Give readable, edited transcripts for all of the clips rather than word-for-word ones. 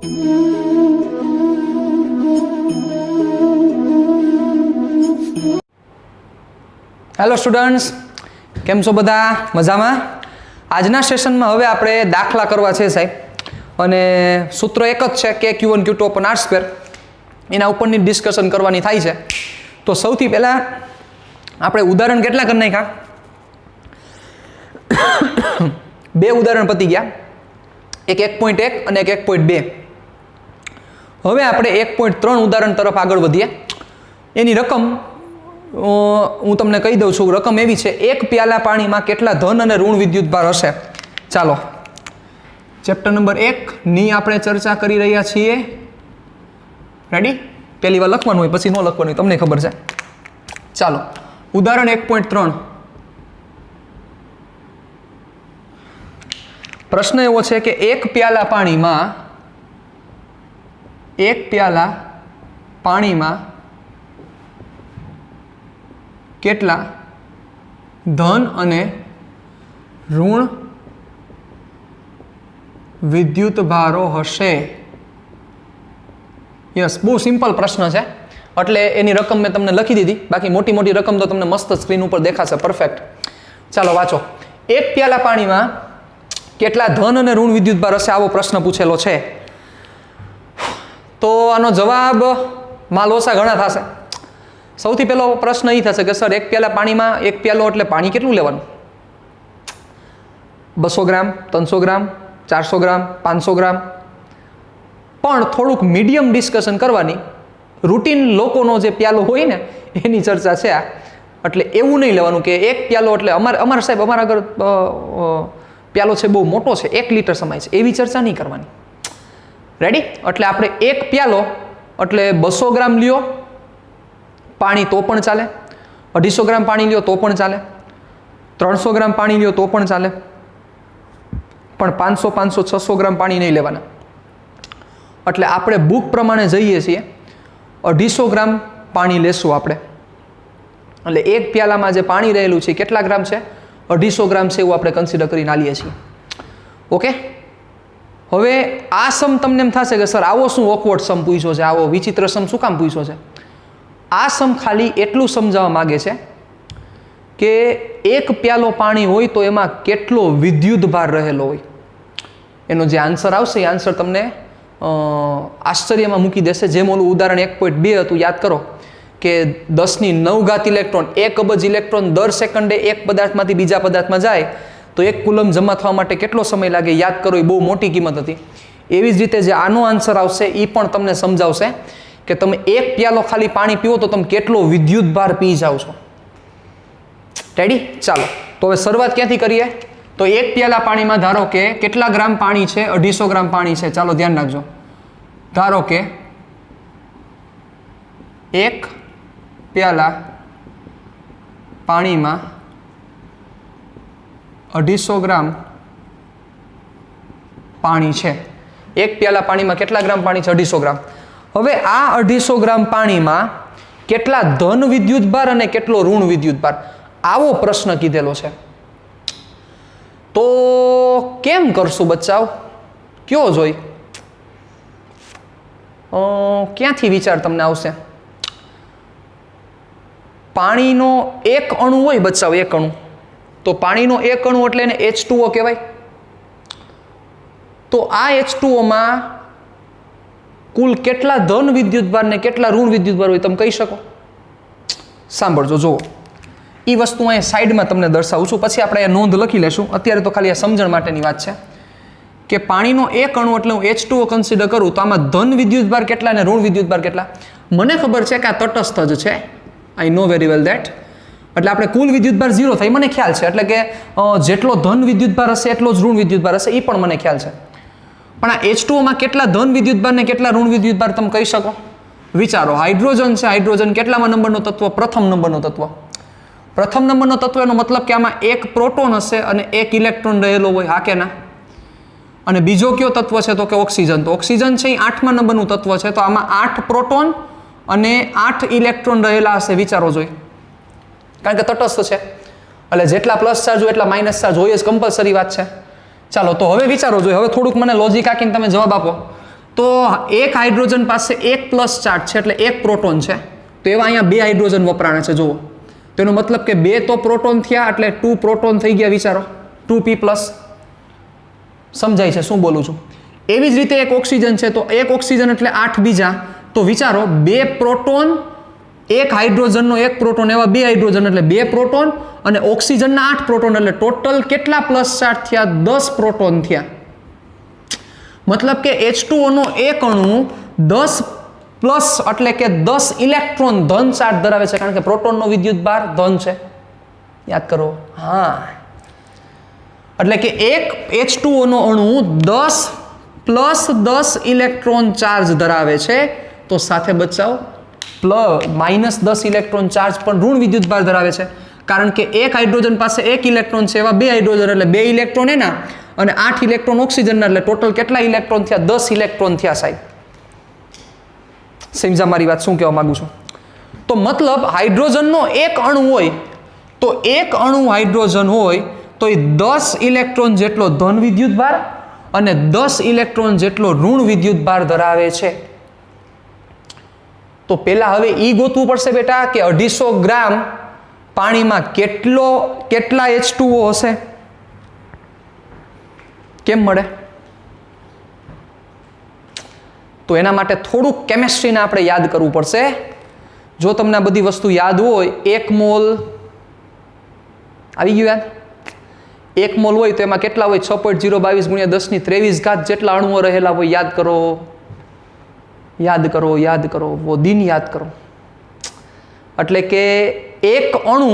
Hello students, કેમ છો બધા? મજામાં? આજના સેશનમાં હવે આપણે દાખલા કરવા છે સાહેબ, અને સૂત્ર એક જ છે કે Q1 Q2 upon R square. એના ઉપરની ડિસ્કશન કરવાની થાય છે. તો સૌથી પહેલાં આપણે ઉદાહરણ કેટલા કરી નાખ્યા? 2 ઉદાહરણ પતી ગયા, એક 1.1 અને એક 1.2. હવે આપણે 1.3 ઉદાહરણ તરફ આગળ વધીએ. એની રકમ હું તમને કહી દઉં છું. રકમ એવી છે, 1 પ્યાલા પાણીમાં કેટલા ધન અને ઋણ વિદ્યુતભાર હશે. ચાલો, ચેપ્ટર નંબર 1 ની આપણે ચર્ચા કરી રહ્યા છીએ. રેડી? પહેલી વાર લખવાનું હોય, પછી ન લખવાનું હોય, તમને ખબર છે. ચાલો, ઉદાહરણ 1.3. પ્રશ્ન એવો છે કે 1 પ્યાલા પાણીમાં કેટલા ધન અને ઋણ વિદ્યુતભારો હશે? યસ, બહુ સિમ્પલ પ્રશ્ન છે, એટલે એની રકમ મેં તમને લખી દીધી. બાકી મોટી મોટી રકમ તો તમને મસ્ત સ્ક્રીન ઉપર દેખાશે. પરફેક્ટ. ચાલો વાંચો. 1 પ્યાલા પાણીમાં કેટલા ધન અને ઋણ વિદ્યુતભાર હશે, આવો પ્રશ્ન પૂછેલો છે. તો આનો જવાબ લોસા ઘણા થશે. સૌથી પહેલો પ્રશ્ન એ થશે કે સર 1 પ્યાલા પાણીમાં, 1 પ્યાલો એટલે પાણી કેટલું લેવાનું? 200 ગ્રામ, 300 ગ્રામ, 400 ગ્રામ, 500 ગ્રામ. પણ થોડુંક મીડિયમ ડિસ્કશન કરવાની. રૂટીન લોકોનો જે પ્યાલો હોય ને એની ચર્ચા છે આ. એટલે એવું નહીં લેવાનું કે 1 પ્યાલો એટલે અમારા સાહેબ અમારા આગળ પ્યાલો છે બહુ મોટો છે, 1 લીટર સમાય છે, એવી ચર્ચા નહીં કરવાની. રેડી? એટલે આપણે 1 પ્યાલો એટલે 200 ગ્રામ લ્યો પાણી તો પણ ચાલે, 250 ગ્રામ પાણી લ્યો તો પણ ચાલે, 300 ગ્રામ પાણી લ્યો તો પણ ચાલે, પણ 500, 500, 600 ગ્રામ પાણી નહીં લેવાના. એટલે આપણે બુક પ્રમાણે જઈએ છીએ, 250 ગ્રામ પાણી લેશું આપણે. એટલે 1 પ્યાલામાં જે પાણી રહેલું છે કેટલા ગ્રામ છે? 250 ગ્રામ છે, એવું આપણે કન્સિડર કરીને આલીએ છીએ. ઓકે? હવે આ સમ તમને એમ થશે કે સર આવો શું ઓકવર્ડ સમ પૂછ્યો છે, આવો વિચિત્ર સમ શું કામ પૂછ્યો છે? આ સમ ખાલી એટલું સમજાવવા માગે છે કે 1 પ્યાલો પાણી હોય તો એમાં કેટલો વિદ્યુતભાર રહેલો હોય. એનો જે આન્સર આવશે એ આન્સર તમને આશ્ચર્યમાં મૂકી દેશે. જેમ ઓલું ઉદાહરણ 1.2 હતું, યાદ કરો કે 10⁹ ઇલેક્ટ્રોન, 1 અબજ ઇલેક્ટ્રોન દર સેકન્ડે એક પદાર્થમાંથી બીજા પદાર્થમાં જાય તો 1 કુલમ જમા થવા માટે કેટલો સમય લાગે? યાદ કરો, એ બહુ મોટી કિંમત હતી. એવી જ રીતે જે આનો આન્સર આવશે એ પણ તમને સમજાવશે કે તમે 1 પ્યાલો ખાલી પાણી પીવો તો તમે કેટલો વિદ્યુતભાર પી જાઓ છો. રેડી? ચાલો, તો હવે શરૂઆત ક્યાંથી કરીએ? તો 1 પ્યાલા પાણીમાં ધારો કે કેટલા ગ્રામ પાણી છે? 250 ગ્રામ પાણી છે. ચાલો ધ્યાન રાખજો. ધારો કે 1 પ્યાલા પાણીમાં 250 ગ્રામ પાણી છે. 1 પ્યાલા પાણીમાં કેટલા ગ્રામ પાણી છે? 250 ગ્રામ. હવે આ 250 ગ્રામ પાણીમાં કેટલા ધન વિદ્યુતભાર અને કેટલો ઋણ વિદ્યુતભાર, આવો પ્રશ્ન કીધેલો છે. તો કેમ કરશું બચ્ચાઓ? કયો જોઈ? ક્યાંથી વિચાર તમને આવશે? પાણીનો એક અણુ હોય બચ્ચાઓ, એક અણુ. તો પાણીનો એક અણુ એટલે એને H2O કહેવાય. તો આ H2Oમાં કુલ કેટલા ધન વિદ્યુતભાર ને કેટલા ઋણ વિદ્યુતભાર હોય તમે કહી શકો? સાંભળજો, જુઓ. એ વસ્તુ અહીંયા સાઈડમાં તમને દર્શાવું છું, પછી આપણે અહીંયા નોંધ લખી લેશું. અત્યારે તો ખાલી આ સમજણ માટેની વાત છે કે પાણીનો એક અણુ એટલે હું H2O કન્સિડર કરું તો આમાં ધન વિદ્યુતભાર કેટલા અને ઋણ વિદ્યુતભાર કેટલા? મને ખબર છે કે આ તટસ્થ જ છે, આઈ નો વેરી વેલ ધેટ. એટલે આપણે કુલ વિદ્યુતભાર 0 થાય મને ખ્યાલ છે. એટલે કે જેટલો ધન વિદ્યુતભાર હશે એટલો જ ઋણ વિદ્યુતભાર હશે, એ પણ મને ખ્યાલ છે. પણ આ H2Oમાં કેટલા ધન વિદ્યુતભાર ને કેટલા ઋણ વિદ્યુતભાર તમે કહી શકો? વિચારો. હાઇડ્રોજન છે, હાઇડ્રોજન કેટલામાં નંબરનો તત્વ? પ્રથમ નંબરનો તત્વ. પ્રથમ નંબરનો તત્વ એનો મતલબ કે આમાં 1 પ્રોટોન હશે અને 1 ઇલેક્ટ્રોન રહેલો હોય, હા કે ના? અને બીજો કયો તત્વ છે તો કે ઓક્સિજન. તો ઓક્સિજન છે એ 8મા નંબરનું તત્વ છે. તો આમાં 8 પ્રોટોન અને 8 ઇલેક્ટ્રોન રહેલા હશે. વિચારો જોઈ, કારણ કે તટસ્થ છે એટલે જેટલા પ્લસ ચાર્જ હોય એટલા માઇનસ ચાર્જ હોય જ, કમ્પલસરી વાત છે. ચાલો, તો હવે વિચારો જોઈએ. હવે થોડુંક મને લોજિક આંકીને તમે જવાબ આપો. તો એક હાઇડ્રોજન પાસે એક પ્લસ ચાર્જ છે એટલે એક પ્રોટોન છે, તો એવા અહીંયા 2 હાઇડ્રોજન વપરાણે છે. જુઓ, તેનો મતલબ કે 2 તો પ્રોટોન થયા એટલે 2 પ્રોટોન થઈ ગયા. વિચારો 2p+. સમજાય છે શું બોલું છું? એવી જ રીતે એક ઓક્સિજન છે, તો એક ઓક્સિજન એટલે 8 બીજા. તો વિચારો 2 પ્રોટોન, એક હાઇડ્રોજનનો એક પ્રોટોન, એવા 2 હાઇડ્રોજન એટલે 2 પ્રોટોન, અને ઓક્સિજનના 8 પ્રોટોન એટલે ટોટલ કેટલા પ્લસ ચાર્જ થયા? 10 પ્રોટોન થયા. મતલબ કે H2O નો એક અણુ 10 પ્લસ એટલે કે 10 ઇલેક્ટ્રોન ધન ચાર્જ ધરાવે છે, કારણ કે પ્રોટોનનો વિદ્યુતભાર ધન છે. યાદ કરો. હા, એટલે કે એક H2O નો અણુ 10 પ્લસ 10 ઇલેક્ટ્રોન ચાર્જ ધરાવે છે, તો સાથે બચાવ -10 ઇલેક્ટ્રોન ચાર્જ પણ ઋણ વિદ્યુતભાર ધરાવે છે, કારણ કે એક હાઇડ્રોજન પાસે એક ઇલેક્ટ્રોન છે, એવા 2 હાઇડ્રોજન એટલે 2 ઇલેક્ટ્રોન એના અને 8 ઇલેક્ટ્રોન ઓક્સિજનના, એટલે ટોટલ કેટલા ઇલેક્ટ્રોન થયા? 10 ઇલેક્ટ્રોન થયા. સાહેબ સમજા મારી વાત શું કહેવા માંગુ છું? તો મતલબ હાઇડ્રોજનનો એક અણુ હોય, તો એક અણુ હાઇડ્રોજન હોય તો એ 10 ઇલેક્ટ્રોન જેટલો ધન વિદ્યુતભાર અને 10 ઇલેક્ટ્રોન જેટલો ઋણ વિદ્યુતભાર ધરાવે છે. તો પહેલા હવે ઈ ગોતવું પડશે બેટા કે 250 ગ્રામ પાણીમાં કેટલા H2O હશે? કેમ મળે? તો એના માટે થોડુંક કેમેસ્ટ્રીને આપણે યાદ કરવું પડશે. જો તમને આ બધી વસ્તુ યાદ હોય, 1 મોલ આવી ગયું યાદ? 1 મોલ હોય તો એમાં કેટલા હોય? 6.022 × 10⁻23 જેટલા અણુઓ રહેલા હોય. યાદ કરો, યાદ કરો, યાદ કરો, વો દિન યાદ કરો. એટલે કે એક અણુ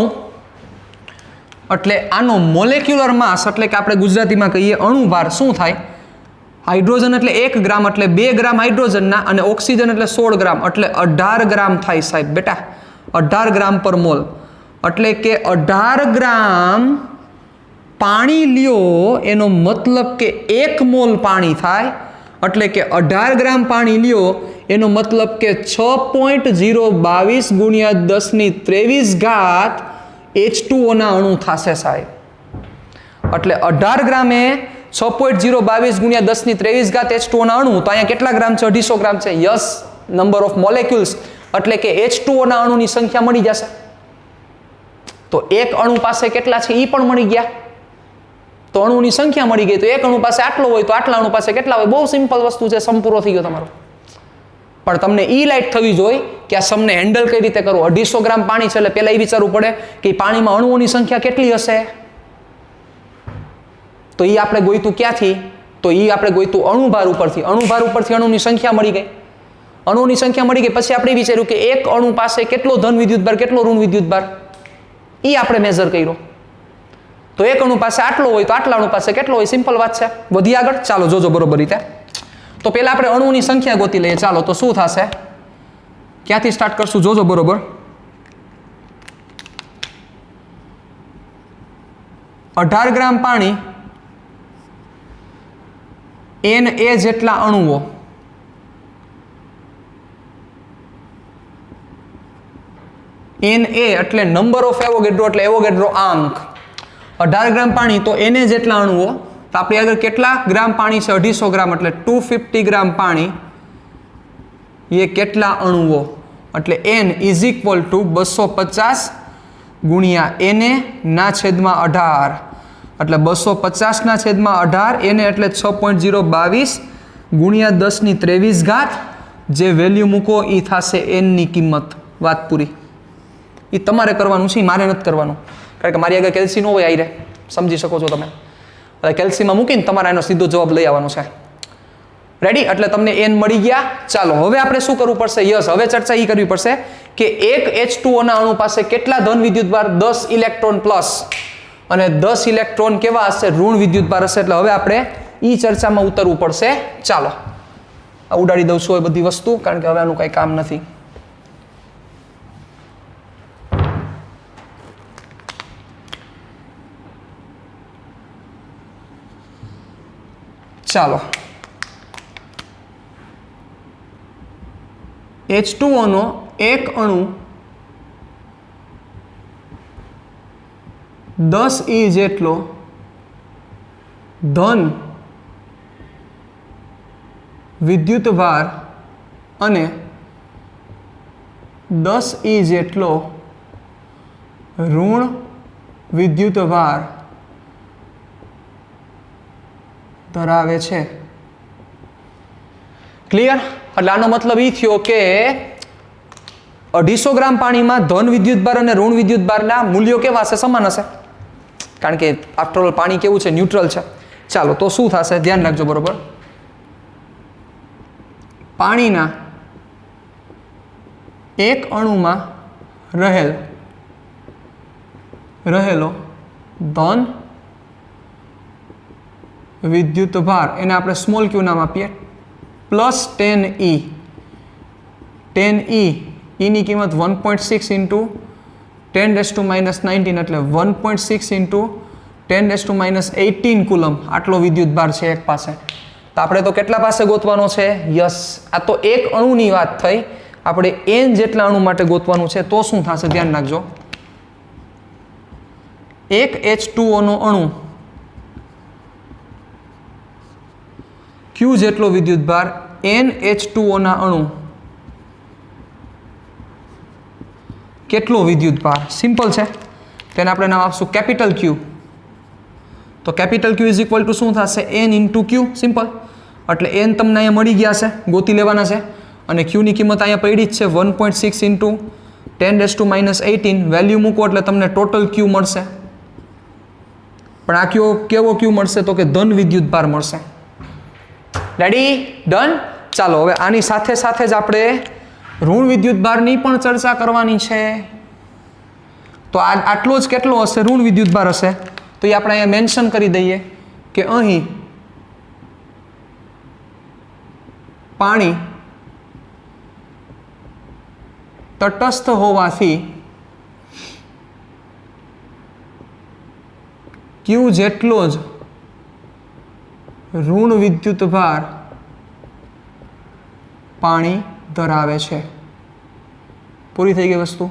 એટલે આનો મોલેક્યુલર માસ એટલે કે આપણે ગુજરાતીમાં કહીએ અણુભાર શું થાય? હાઇડ્રોજન એટલે 1 ગ્રામ એટલે 2 ગ્રામ હાઇડ્રોજનના, અને ઓક્સિજન એટલે 16 ગ્રામ એટલે 18 ગ્રામ થાય. સાહેબ બેટા 18 ગ્રામ પર મોલ, એટલે કે 18 ગ્રામ પાણી લ્યો એનો મતલબ કે 1 મોલ પાણી થાય, એટલે કે 18 ગ્રામ પાણી લ્યો એનો મતલબ કે 6.022 × 10⁻23 H2O ના અણુ થશે. સાહેબ એટલે 18 ગ્રામે 6.022 × 10⁻23 H2O ના અણુ, તો અહીંયા કેટલા ગ્રામ છે? 250 ગ્રામ છે. યસ, નંબર ઓફ મોલેક્યુલ્સ એટલે કે H2O ના અણુની સંખ્યા મળી જશે. તો એક અણુ પાસે કેટલા છે એ પણ મળી ગયા, તો અણુની સંખ્યા મળી ગઈ. તો એક અણુ પાસે આટલો હોય તો આટલા અણુ પાસે કેટલા હોય? બહુ સિમ્પલ વસ્તુ છે, સમ પૂરો થઈ ગયો તમારો. પણ તમને ઈ લાઈટ થવી જોઈએ કે આ સમને હેન્ડલ કઈ રીતે કરવું. 250 ગ્રામ પાણી છે એટલે પહેલા એ વિચારવું પડે કે પાણીમાં અણુઓની સંખ્યા કેટલી હશે. તો એ આપણે ગોઈતું ક્યાંથી? તો એ આપણે ગોઈતું અણુભાર ઉપરથી. અણુભાર ઉપરથી અણુની સંખ્યા મળી ગઈ. અણુની સંખ્યા મળી ગઈ પછી આપણે વિચાર્યું કે એક અણુ પાસે કેટલો ધન વિદ્યુતભાર, કેટલો ઋણ વિદ્યુતભાર, એ આપણે મેઝર કર્યો. તો એક અણુ પાસે આટલો હોય તો આટલા અણુ પાસે કેટલો હોય? સિમ્પલ વાત છે. વધી આગળ ચાલો જોજો બરોબર રીતે. તો પહેલા આપણે અણુની સંખ્યા ગોતી લઈએ. ચાલો તો શું થશે? ક્યાંથી સ્ટાર્ટ કરશું? જોજો બરોબર. 18 ગ્રામ પાણી, Na જેટલા અણુઓ, Na એટલે નંબર ઓફ એવોગેડ્રો એટલે એવોગેડ્રો આંક. 18 ગ્રામ પાણી તો Na જેટલા અણુઓ, તો આપણી આગળ કેટલા ગ્રામ પાણી છે? 250 ગ્રામ એટલે 250 ગ્રામ પાણી, એ કેટલા અણુઓ? એટલે N = 250 ગુણ્યા Na ના છેદમાં 18 એટલે 250 ના છેદમાં 18, Na એટલે 6.022 ગુણ્યા 10⁻23 જે વેલ્યુ મૂકો એ થશે N ની કિંમત. વાત પૂરી. એ તમારે કરવાનું છે, મારે નથી કરવાનું, કારણ કે મારી આગળ કેલ્સી ન હોય. આઈ સમજી શકો છો તમે. એટલે કેલ્સીમાં મૂકીને તમારે એનો સીધો જવાબ લઈ આવવાનો છે. રેડી? એટલે તમને N મળી ગયા. ચાલો હવે આપણે શું કરવું પડશે? યસ, હવે ચર્ચા એ કરવી પડશે કે એક H2O ના અણુ પાસે કેટલા ધન વિદ્યુતભાર? 10 ઇલેક્ટ્રોન પ્લસ, અને 10 ઇલેક્ટ્રોન કેવા હશે? ઋણ વિદ્યુતભાર હશે. એટલે હવે આપણે ઈ ચર્ચામાં ઉતરવું પડશે. ચાલો ઉડાડી દઉં છું એ બધી વસ્તુ, કારણ કે હવે આનું કંઈ કામ નથી. ચાલો H2O નો એક અણુ 10 E જેટલો ધન વિદ્યુતભાર અને 10 E જેટલો ઋણ વિદ્યુતભાર ધરાવે છે. ક્લિયર? એટલે આનો મતલબ એ થયો કે 250 ગ્રામ પાણીમાં ધન વિદ્યુતભાર અને ઋણ વિદ્યુતભારના મૂલ્યો કેવા હશે? સમાન હશે, કારણ કે આફ્ટર ઓલ પાણી કેવું છે? ન્યુટ્રલ છે. ચાલો તો શું થશે? ધ્યાન રાખજો બરોબર. પાણીના એક અણુમાં રહેલો ધન વિદ્યુતભાર, એને આપણે સ્મોલ ક્યુ નામ આપીએ, પ્લસ 10E. 10E ની કિંમત 1.6 ઇન્ટુ 10⁻⁻19 એટલે 1.6 ઇન્ટુ 10⁻⁻18 કુલમ આટલો વિદ્યુતભાર છે એક પાસે. તો આપણે તો કેટલા પાસે ગોતવાનો છે? યસ, આ તો એક અણુની વાત થઈ, આપણે n જેટલા અણુ માટે ગોતવાનું છે. તો શું થશે? ધ્યાન રાખજો. એક H2O નો અણુ Q જેટલો વિદ્યુતભાર, NH2O ના અણુ કેટલો વિદ્યુતભાર? સિમ્પલ છે, તેને આપણે નામ આપશું કેપિટલ Q. તો capital Q is equal two શું થશે? N into Q. સિમ્પલ. એટલે n તમને અહીંયા મળી ગયા છે, ગોતી લેવાના છે, અને Q ની કિંમત અહીંયા પડી જ છે 1.6 ઇન્ટુ 10⁻⁻18. વેલ્યુ મૂકો એટલે તમને ટોટલ Q મળશે. પણ આ કેવો Q મળશે? તો કે ધન વિદ્યુતભાર મળશે. રેડી? ડન? ચાલો હવે આની સાથે સાથે જ આપણે ઋણ વિદ્યુતભારની પણ ચર્ચા કરવાની છે. તો આટલો જ કેટલો હશે? ઋણ વિદ્યુતભાર હશે. તો એ આપણે અહીંયા મેન્શન કરી દઈએ કે અહીં પાણી તટસ્થ હોવાથી Q જેટલો જ ઋણ વિદ્યુતભાર પાણી ધરાવે છે. પૂરી થઈ ગઈ વસ્તુ.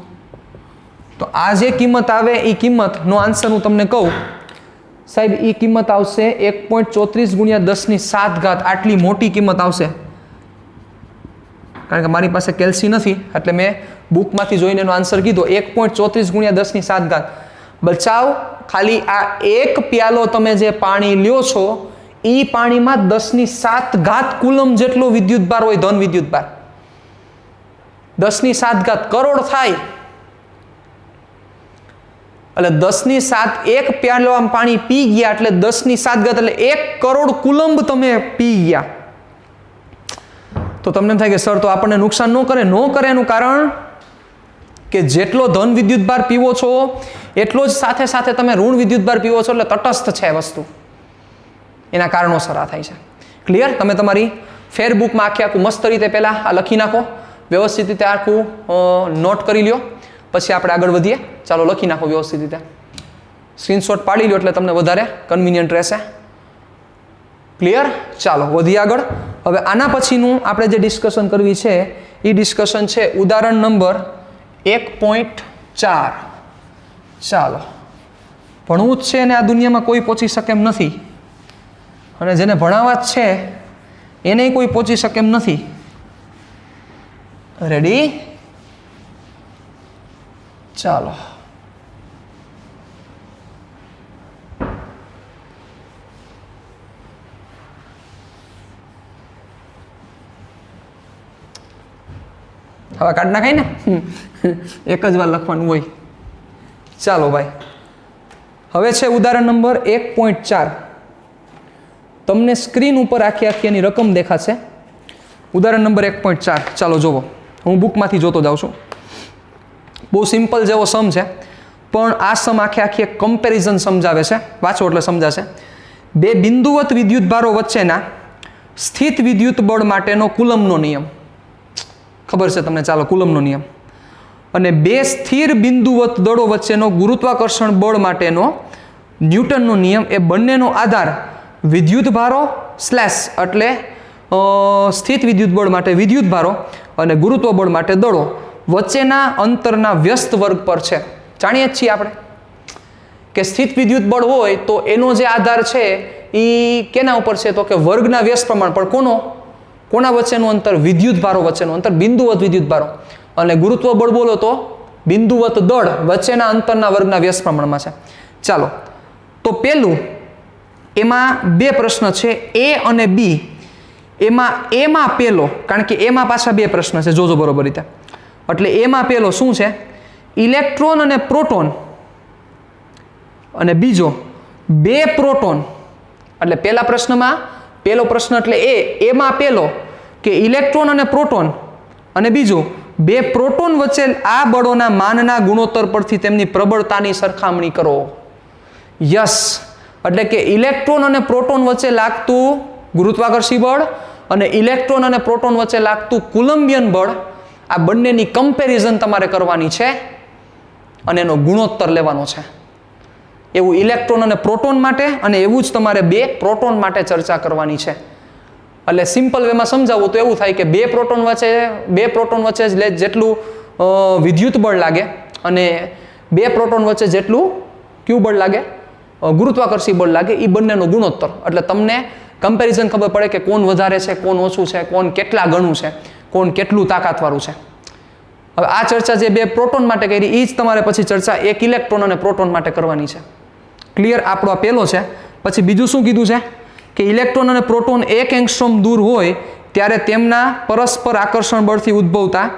તો આ જે કિંમત આવે એ કિંમતનો આન્સર હું તમને કહું સાહેબ, એ કિંમત આવશે 1.34 × 10⁷. આટલી મોટી કિંમત આવશે. કારણ કે મારી પાસે કેલ્સી નથી એટલે મેં બુકમાંથી જોઈને એનો આન્સર કીધો 1.34 × 10⁷. બચાવ ખાલી આ એક પ્યાલો તમે જે પાણી લ્યો છો એ પાણીમાં 10⁷ કુલમ જેટલો વિદ્યુતભાર હોય, ધન વિદ્યુતભાર. 10⁷ કરોડ થાય. એટલે 10⁷ એક પ્યાલો આમ પાણી પી ગયા એટલે 10⁷ એટલે 1 કરોડ કુલંબ તમે પી ગયા. તો તમને એમ થાય કે સર તો આપણને નુકસાન ન કરે? ન કરે. એનું કારણ કે જેટલો ધન વિદ્યુતભાર પીવો છો એટલો જ સાથે સાથે તમે ઋણ વિદ્યુતભાર પીવો છો, એટલે તટસ્થ છે વસ્તુ. એના કારણોસર આ થાય છે. ક્લિયર? તમે તમારી ફેરબુકમાં આખું મસ્ત રીતે પહેલાં આ લખી નાખો, વ્યવસ્થિત રીતે આખું નોટ કરી લ્યો, પછી આપણે આગળ વધીએ. ચાલો લખી નાખો વ્યવસ્થિત રીતે, સ્ક્રીનશોટ પાડી લો એટલે તમને વધારે કન્વિનિયન્ટ રહેશે. ક્લિયર? ચાલો વધીએ આગળ. હવે આના પછીનું આપણે જે ડિસ્કશન કરવી છે એ ડિસ્કશન છે ઉદાહરણ નંબર 1.4. ચાલો, ભણવું જ છે અને આ દુનિયામાં કોઈ પહોંચી શકે એમ નથી, અને જેને ભણાવવા જ છે એને કોઈ પહોંચી શકે એમ નથી. રેડી? ચાલો. હવે કાઢ નાખાય ને, એક જ વાર લખવાનું હોય. ચાલો ભાઈ, હવે છે ઉદાહરણ નંબર 1.4. તમને સ્ક્રીન ઉપર આખી એની રકમ દેખાશે. ઉદાહરણ નંબર 1.4. ચાલો જોવો, હું બુકમાંથી જોતો જાઉં છું. બહુ સિમ્પલ જેવો સમ છે, પણ આ સમ આખી એક કમ્પેરિઝન સમજાવે છે. વાંચો એટલે સમજાશે. બે બિંદુવત વિદ્યુતભારો વચ્ચેના સ્થિત વિદ્યુત બળ માટેનો કુલમનો નિયમ ખબર છે તમને? ચાલો, કુલમનો નિયમ. અને બે સ્થિર બિંદુવત દળો વચ્ચેનો ગુરુત્વાકર્ષણ બળ માટેનો ન્યૂટનનો નિયમ. એ બંનેનો આધાર વિદ્યુતભારો સ્લેશ એટલે સ્થિત વિદ્યુત બળ માટે વિદ્યુતભારો અને ગુરુત્વ બળ માટે દળો વચ્ચેના અંતરના વ્યસ્ત વર્ગ પર છે. જાણીએ જ છીએ આપણે કે સ્થિત વિદ્યુત બળ હોય તો એનો જે આધાર છે એ કેના ઉપર છે? તો કે વર્ગના વ્યસ્ત પ્રમાણ પર. કોનો? કોના વચ્ચેનું અંતર? વિદ્યુત ભારો વચ્ચેનું અંતર, બિંદુવત વિદ્યુત ભારો. અને ગુરુત્વ બળ બોલો તો બિંદુવત દળ વચ્ચેના અંતરના વર્ગના વ્યસ્ત પ્રમાણમાં છે. ચાલો, તો પેલું એમાં બે પ્રશ્ન છે, એ અને બી. એમાં પેલો, કારણ કે એમાં પાછા બે પ્રશ્ન છે, જોજો બરોબર રીતે. એટલે એમાં પેલો શું છે? ઇલેક્ટ્રોન અને પ્રોટોન, અને બીજો બે પ્રોટોન. એટલે પહેલા પ્રશ્નમાં પહેલો પ્રશ્ન એટલે એમાં પેલો કે ઇલેક્ટ્રોન અને પ્રોટોન, અને બીજું બે પ્રોટોન વચ્ચે આ બળોના માનના ગુણોત્તર પરથી તેમની પ્રબળતાની સરખામણી કરો. યસ, એટલે કે ઇલેક્ટ્રોન અને પ્રોટોન વચ્ચે લાગતું ગુરુત્વાકર્ષી બળ અને ઇલેક્ટ્રોન અને પ્રોટોન વચ્ચે લાગતું કુલંબિયન બળ, આ બંનેની કમ્પેરિઝન તમારે કરવાની છે અને એનો ગુણોત્તર લેવાનો છે. એવું ઇલેક્ટ્રોન અને પ્રોટોન માટે, અને એવું જ તમારે બે પ્રોટોન માટે ચર્ચા કરવાની છે. એટલે સિમ્પલ વેમાં સમજાવવું તો એવું થાય કે બે પ્રોટોન વચ્ચે જેટલું વિદ્યુત બળ લાગે અને બે પ્રોટોન વચ્ચે જેટલું ક્યુ બળ લાગે, ગુરુત્વાકર્ષી બળ લાગે, એ બંનેનો ગુણોત્તર. એટલે તમને કમ્પેરિઝન ખબર પડે કે કોણ વધારે છે, કોણ ઓછું છે, કોણ કેટલા ગણું છે, કોણ કેટલું તાકાતવાળું છે. હવે આ ચર્ચા જે બે પ્રોટોન માટે કરી, એ જ તમારે પછી ચર્ચા એક ઇલેક્ટ્રોન અને પ્રોટોન માટે કરવાની છે. ક્લિયર? આપણો આ પહેલો છે. પછી બીજું શું કીધું છે કે ઇલેક્ટ્રોન અને પ્રોટોન 1 એંગસ્ટ્રોમ દૂર હોય ત્યારે તેમના પરસ્પર આકર્ષણ બળથી ઉદ્ભવતા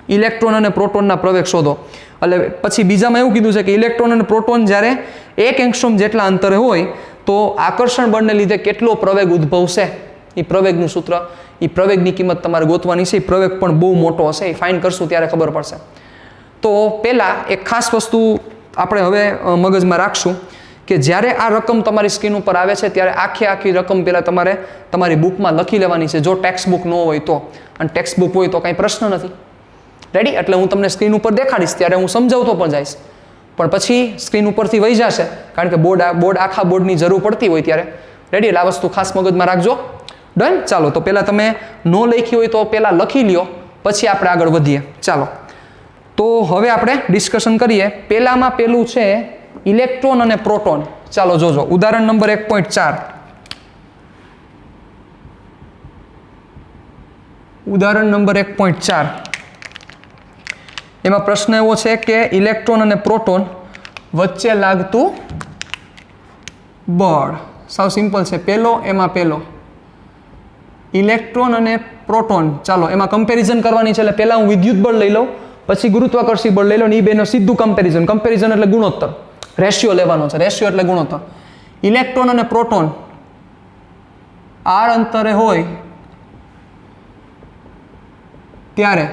ઇલેક્ટ્રોન અને પ્રોટોનના પ્રવેગ શોધો. એટલે પછી બીજામાં એવું કીધું છે કે ઇલેક્ટ્રોન અને પ્રોટોન જ્યારે 1 એંગસ્ટ્રોમ જેટલા અંતરે હોય તો આકર્ષણ બળને લીધે કેટલો પ્રવેગ ઉદ્ભવશે, એ પ્રવેગનું સૂત્ર, એ પ્રવેગની કિંમત તમારે ગોતવાની છે. એ પ્રવેગ પણ બહુ મોટો હશે, એ ફાઇન કરશું ત્યારે ખબર પડશે. તો પહેલાં એક ખાસ વસ્તુ આપણે હવે મગજમાં રાખશું કે જ્યારે આ રકમ તમારી સ્ક્રીન ઉપર આવે છે ત્યારે આખી રકમ પહેલાં તમારે તમારી બુકમાં લખી લેવાની છે, જો ટેક્સ્ટ બુક ન હોય તો. અને ટેક્સ્ટ બુક હોય તો કાંઈ પ્રશ્ન નથી. રેડી? એટલે હું તમને સ્ક્રીન ઉપર દેખાડીશ ત્યારે હું સમજાવતો પણ જઈશ, પણ પછી સ્ક્રીન ઉપરથી વહી જશે, કારણ કે બોર્ડ આખા બોર્ડની જરૂર પડતી હોય ત્યારે. રેડી? એટલે આ વસ્તુ ખાસ મગજમાં રાખજો. ડન? ચાલો, તો પહેલાં તમે નો લખી હોય તો પહેલાં લખી લ્યો, પછી આપણે આગળ વધીએ. ચાલો, તો હવે આપણે ડિસ્કશન કરીએ. પહેલામાં પેલું છે ઇલેક્ટ્રોન અને પ્રોટોન. ચાલો જોજો, ઉદાહરણ નંબર 1.4. ઉદાહરણ નંબર 1.4. એમાં પ્રશ્ન એવો છે કે ઇલેક્ટ્રોન અને પ્રોટોન વચ્ચે લાગતું બળ. સાવ સિમ્પલ છે. એમાં પેલો ઇલેક્ટ્રોન અને પ્રોટોન. ચાલો, એમાં કમ્પેરિઝન કરવાની છે. એટલે પહેલા હું વિદ્યુત બળ લઈ લઉં, પછી ગુરુત્વાકર્ષી બળ લઈ લઉં, એ બેનો સીધું કમ્પેરિઝન એટલે ગુણોત્તર, રેશિયો લેવાનો છે. રેશિયો એટલે ગુણોત્તર. ઇલેક્ટ્રોન અને પ્રોટોન r અંતરે હોય ત્યારે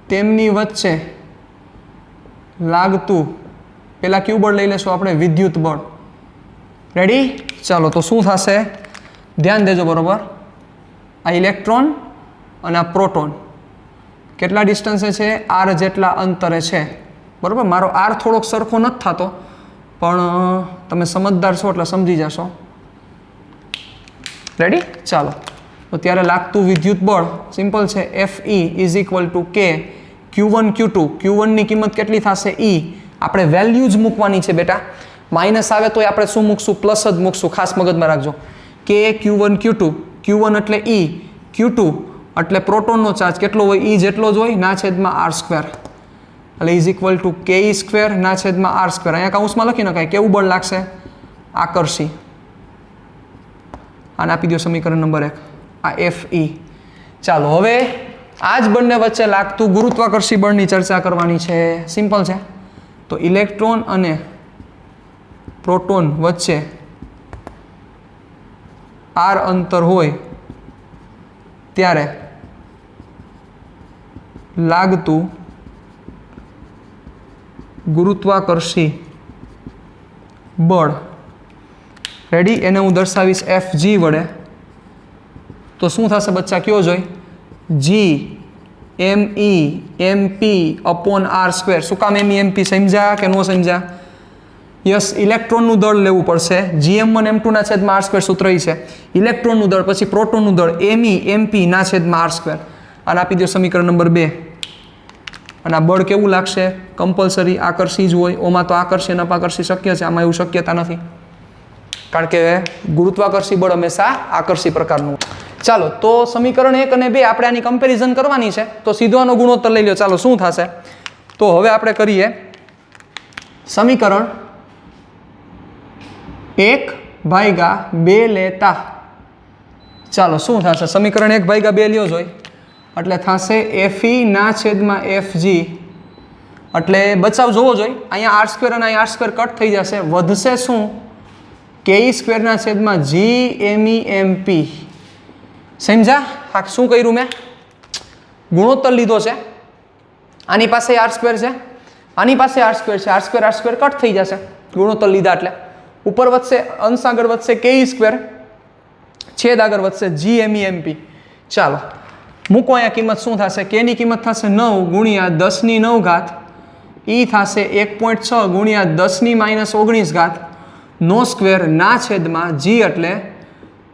તેમની વચ્ચે લાગતું, પેલા ક્યુ બળ લઈ લેશું આપણે, વિદ્યુત બળ. રેડી? ચાલો, તો શું થશે? ધ્યાન દેજો બરોબર. આ ઇલેક્ટ્રોન અને આ પ્રોટોન કેટલા ડિસ્ટન્સે છે? r જેટલા અંતરે છે. બરોબર? મારો r થોડોક સરખો નથી થતો, પણ તમે સમજદાર છો એટલે સમજી જશો. રેડી? ચાલો, તો ત્યારે લાગતું વિદ્યુત બળ સિમ્પલ છે, Fe is equal two K Q1 Q2. Q1ની કિંમત કેટલી થશે? E. આપણે વેલ્યુ જ મૂકવાની છે બેટા. માઇનસ આવે તો આપણે શું મૂકશું? પ્લસ જ મૂકશું. ખાસ મગજમાં રાખજો. K Q1 Q2. Q1 એટલે E, Q2 એટલે પ્રોટોનનો ચાર્જ કેટલો હોય? E જેટલો જ હોય, ના છેદમાં r સ્ક્વેર. એટલે is equal two Ke square ના છેદમાં r સ્ક્વેર. અહીંયા કૌંસમાં લખી નખાય. કેવું બળ લાગશે? આકર્ષી. આને આપી દો સમીકરણ નંબર 1, આ Fe. ચાલો, હવે આ જ બંને વચ્ચે લાગતું ગુરુત્વાકર્ષી બળની ચર્ચા કરવાની છે. સિમ્પલ છે. તો ઇલેક્ટ્રોન અને પ્રોટોન વચ્ચે r અંતર હોય ત્યારે લાગતું ગુરુત્વાકર્ષી બળ. રેડી? એને હું દર્શાવીશ Fg વડે. તો શું થશે બચ્ચા? કયો જોઈ? G me mp upon r square. શું કામ me mp? સમજ્યા કે નો સમજ્યા? યસ, ઇલેક્ટ્રોનનું દળ લેવું પડશે. gm1 m2 ના છેદમાં r સ્ક્વેર સૂત્ર છે. ઇલેક્ટ્રોનનું દળ, પછી પ્રોટોનનું દળ me mp ના છેદમાં r સ્ક્વેર. અને આપી દો સમીકરણ નંબર 2. અને આ બળ કેવું લાગશે? કમ્પલસરી આકર્ષી જ હોય. ઓમાં તો આકર્ષી અને અપાકર્ષી શક્ય છે, આમાં એવું શક્યતા નથી. કારણ કે ગુરુત્વાકર્ષી બળ હંમેશા આકર્ષી પ્રકારનું. ચાલો તો સમીકરણ 1 અને 2 આપણે આની કમ્પેરિઝન કરવાની છે. તો સીધો આનો ગુણોત્તર લઈ લો. ચાલો શું થશે? તો હવે આપણે કરીએ સમીકરણ 1/2 લેતા. ચાલો શું થશે? સમીકરણ 1/2 લ્યો જોઈ એટલે થશે FE ના છેદમાં FG. એટલે બચાવ જોવો જોઈએ. અહીંયા r² અને અહીંયા r² કટ થઈ જશે. વધશે શું? ke² ના છેદમાં GMEMP. સમજા? હા, શું કર્યું મેં? ગુણોત્તર લીધો છે. આની પાસે r² છે, આની પાસે r² છે. r² કટ થઈ જશે ગુણોત્તર લીધા એટલે. ઉપર વધશે અંશ, આગળ વધશે ke², છેદ આગળ વધશે GMEMP. ચાલો મૂકો અહીંયા કિંમત શું થશે? k ની કિંમત થશે 9 ગુણ્યા 10⁹ e થશે 1.6 ગુણ્યા 10⁻19 નો સ્ક્વેર ના છેદમાં g એટલે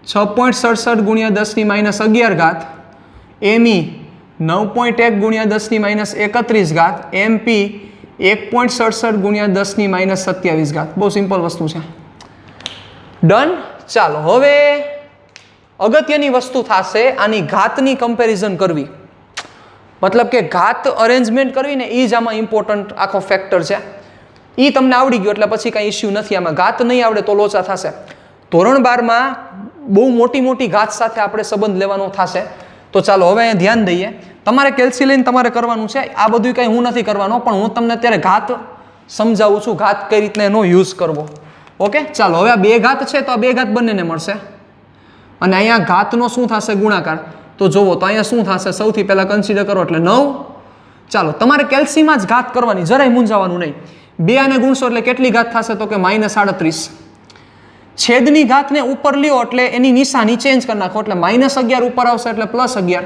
6.67 ગુણ્યા 10⁻11 me 9.1 ગુણ્યા 10⁻31 mp 1.67 ગુણ્યા 10⁻27. બહુ સિમ્પલ વસ્તુ છે. ડન. ચાલો હવે અગત્યની વસ્તુ થશે આની ઘાતની કમ્પેરિઝન કરવી. મતલબ કે ઘાત અરેન્જમેન્ટ કરવી ને એ જ આમાં ઇમ્પોર્ટન્ટ આખો ફેક્ટર છે. એ તમને આવડી ગયો એટલે પછી કાંઈ ઇસ્યુ નથી. આમાં ઘાત નહીં આવડે તો લોચા થશે. ધોરણ 12માં બહુ મોટી મોટી ઘાત સાથે આપણે સંબંધ લેવાનો થશે. તો ચાલો હવે અહીંયા ધ્યાન દઈએ. તમારે કેલ્સી લઈને તમારે કરવાનું છે. આ બધું કંઈ હું નથી કરવાનો, પણ હું તમને અત્યારે ઘાત સમજાવું છું, ઘાત કઈ રીતના એનો યુઝ કરવો. ઓકે, ચાલો હવે આ 2 ઘાત છે તો આ 2 ઘાત બંનેને મળશે. અને અહીંયા ઘાતનો શું થશે? ગુણાકાર. તો જોવો તો અહીંયા શું થશે? સૌથી પહેલા કન્સિડર કરો એટલે 9. ચાલો તમારે કેલ્સીમાં જ ઘાત કરવાની, જરાય મૂંઝાવાનું નહીં. 2 આને ગુણશો એટલે કેટલી ઘાત થશે? તો કે -38. છેદની ઘાતને ઉપર લ્યો એટલે એની નિશાની ચેન્જ કરી નાખો એટલે -11 ઉપર આવશે એટલે +11,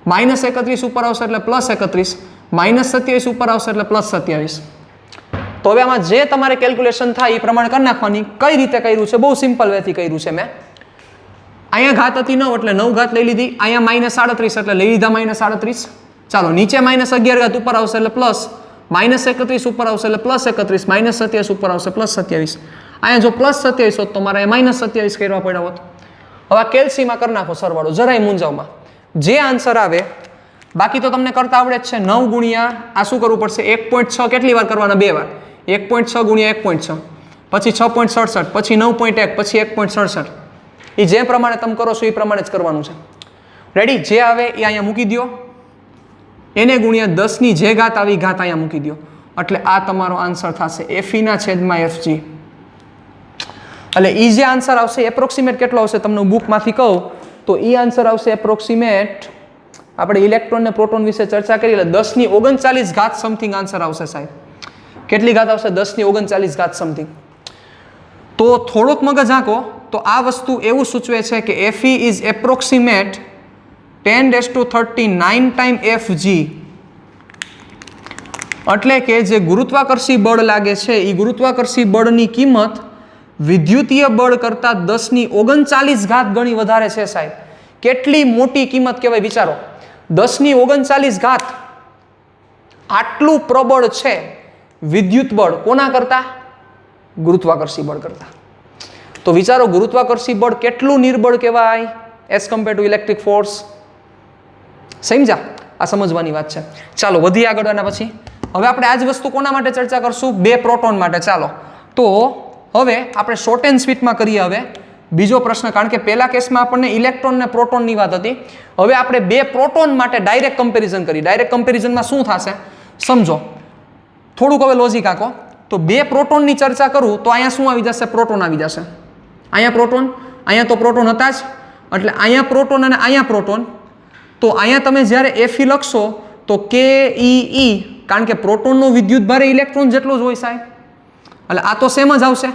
-31 ઉપર આવશે એટલે +31, -27 ઉપર આવશે એટલે +27. તો હવે આમાં જે તમારે કેલ્ક્યુલેશન થાય એ પ્રમાણે કરી નાખવાની. કઈ રીતે કર્યું છે? બહુ સિમ્પલ વેથી કર્યું છે મેં. અહીંયા ઘાત હતી 9 એટલે 9 ઘાત લઈ લીધી. અહીંયા -38 એટલે લઈ લીધા -38. ચાલો નીચે -11 ઉપર આવશે એટલે પ્લસ, -31 ઉપર આવશે એટલે +31, -27 ઉપર આવશે +27. અહીંયા જો +27 હોત તો મારે -27 કરવા પડ્યા હોત. હવે આ કેલ્સીમાં કરી નાખો સરવાળો, જરાય મૂંઝાવમાં. જે આન્સર આવે, બાકી તો તમને કરતા આવડે જ છે. 9 ગુણ્યા આ શું કરવું પડશે? 1.6 કેટલી વાર કરવાના? 2 વાર. 1.6 ગુણ્યા 1.6 પછી 6.67 પછી 9.1 પછી 1.67. એ જે પ્રમાણે તમે કરો છો એ પ્રમાણે જ કરવાનું છે. રેડી? જે આવે એ અહીંયા મૂકી દો. એને ગુણ્યા 10ની જે ઘાત આવી ઘાત અહીંયા મૂકી દો. એટલે આ તમારો આન્સર થશે FE ના છેદમાં FG. એટલે એ જે આન્સર આવશે એપ્રોક્સિમેટ કેટલો આવશે તમને બુકમાંથી કહું તો એ આન્સર આવશે એપ્રોક્સિમેટ. આપણે ઇલેક્ટ્રોન ને પ્રોટોન વિશે ચર્ચા કરી એટલે 10⁻39 સમથિંગ આન્સર આવશે સાહેબ. કેટલી ઘાત આવશે? 10⁻39 સમથિંગ. તો થોડોક મગજ આંકો તો આ વસ્તુ એવું સૂચવે છે કે FE is approximate 10⁻39 time FG. એટલે કે જે ગુરુત્વાકર્ષી બળ લાગે છે એ ગુરુત્વાકર્ષી બળની કિંમત વિદ્યુતીય બળ કરતાં 10⁻39 ગણી વધારે છે સાહેબ. કેટલી મોટી કિંમત કહેવાય વિચારો. 10⁻39 આટલું પ્રબળ છે વિદ્યુત બળ કોના કરતા? ગુરુત્વાકર્ષી બળ કરતા. તો વિચારો ગુરુત્વાકર્ષી બળ કેટલું નિર્બળ કહેવાય as compare to electric force. સમજ્યા? આ સમજવાની વાત છે. ચાલો વધીએ આગળ. આના પછી હવે આપણે આ જ વસ્તુ કોના માટે ચર્ચા કરશું? 2 પ્રોટોન માટે. ચાલો તો હવે આપણે શોર્ટ એન્ડ સ્વીટમાં કરીએ. હવે બીજો પ્રશ્ન, કારણ કે પહેલા કેસમાં આપણને ઇલેક્ટ્રોન ને પ્રોટોનની વાત હતી. હવે આપણે 2 પ્રોટોન માટે ડાયરેક્ટ કમ્પેરિઝન કરી. ડાયરેક્ટ કમ્પેરિઝનમાં શું થશે સમજો. થોડુંક હવે લોજિક આંકો. તો 2 પ્રોટોનની ચર્ચા કરું તો અહીંયા શું આવી જશે? પ્રોટોન આવી જશે. અહીંયા પ્રોટોન, અહીંયા તો પ્રોટોન હતા જ. એટલે અહીંયા પ્રોટોન અને અહીંયા પ્રોટોન. તો અહીંયા તમે જ્યારે FE લખશો તો KEE, કારણ કે પ્રોટોનનો વિદ્યુત ભાર ઇલેક્ટ્રોન જેટલો જ હોય સાહેબ. એટલે આ તો સેમ જ આવશે.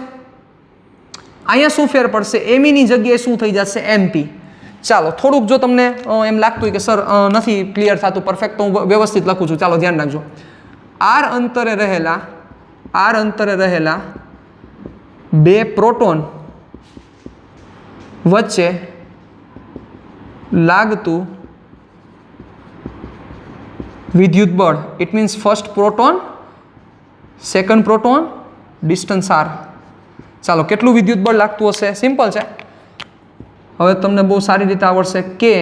અહીંયા શું ફેર પડશે? ME ની જગ્યાએ શું થઈ જશે? MP. ચાલો થોડુંક જો તમને એમ લાગતું હોય કે સર નથી ક્લિયર થતું પરફેક્ટ, તો હું વ્યવસ્થિત લખું છું. ચાલો ધ્યાન રાખજો. r અંતરે રહેલા 2 પ્રોટોન વચ્ચે લાગતું વિદ્યુત બળ. It means first proton, second proton, distance r. ચાલો કેટલું વિદ્યુત બળ લાગતું હશે? સિમ્પલ છે, હવે તમને બહુ સારી રીતે આવડશે કે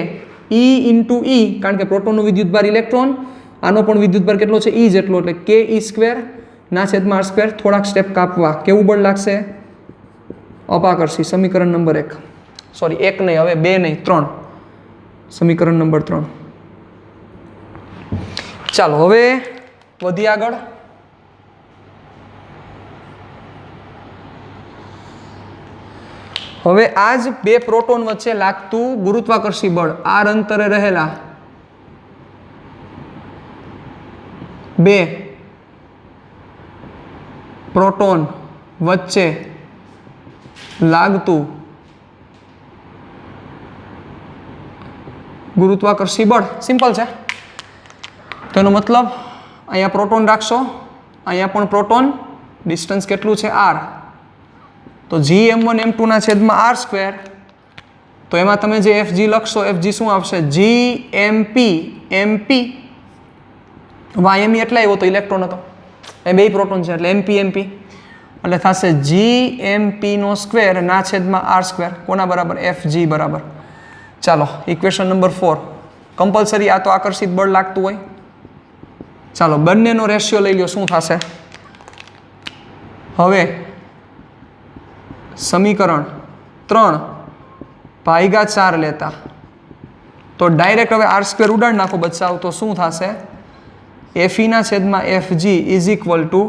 E ઇન્ટુ E, કારણ કે પ્રોટોનનું વિદ્યુત ભાર ઇલેક્ટ્રોન, આનો પણ વિદ્યુત ભાર કેટલો છે? E જેટલો, એટલે કે E સ્ક્વેર ના છેદમાં R સ્ક્વેર. થોડાક સ્ટેપ કાપવા કેવું બળ લાગશે? અપાકર્ષી. સમીકરણ નંબર 1, સોરી 1 નહીં, હવે 2 નહીં 3, સમીકરણ નંબર 3. ચાલો હવે વધી આગળ. હવે આ જ બે પ્રોટોન વચ્ચે લાગતું ગુરુત્વાકર્ષી બળ, r અંતરે રહેલા બે પ્રોટોન વચ્ચે લાગતું ગુરુત્વાકર્ષી બળ. સિમ્પલ છે. તેનો મતલબ અહીંયા પ્રોટોન રાખશો, અહીંયા પણ પ્રોટોન, ડિસ્ટન્સ કેટલું છે? r. તો gm1 m2 ના છેદમાં r સ્ક્વેર. તો એમાં તમે જે fg લખશો, fg શું આવશે? gmp mp. yme એટલે આવ્યો તો ઇલેક્ટ્રોન હતો, એ બે પ્રોટોન છે એટલે mp mp, એટલે થશે gmp નો સ્ક્વેર ના છેદમાં r સ્ક્વેર. કોના બરાબર? fg બરાબર. ચાલો ઇક્વેશન નંબર 4. કમ્પલસરી આ તો આકર્ષિત બળ લાગતું હોય. ચાલો બંનેનો રેશિયો લઈ લો, શું થશે? હવે સમીકરણ 3 ભાગ્યા 4 લેતા તો ડાયરેક્ટ હવે r સ્ક્વેર ઉડાડ નાખો બચાવ, તો શું થશે? fe ના છેદમાં fg ઇઝ ઇક્વલ ટુ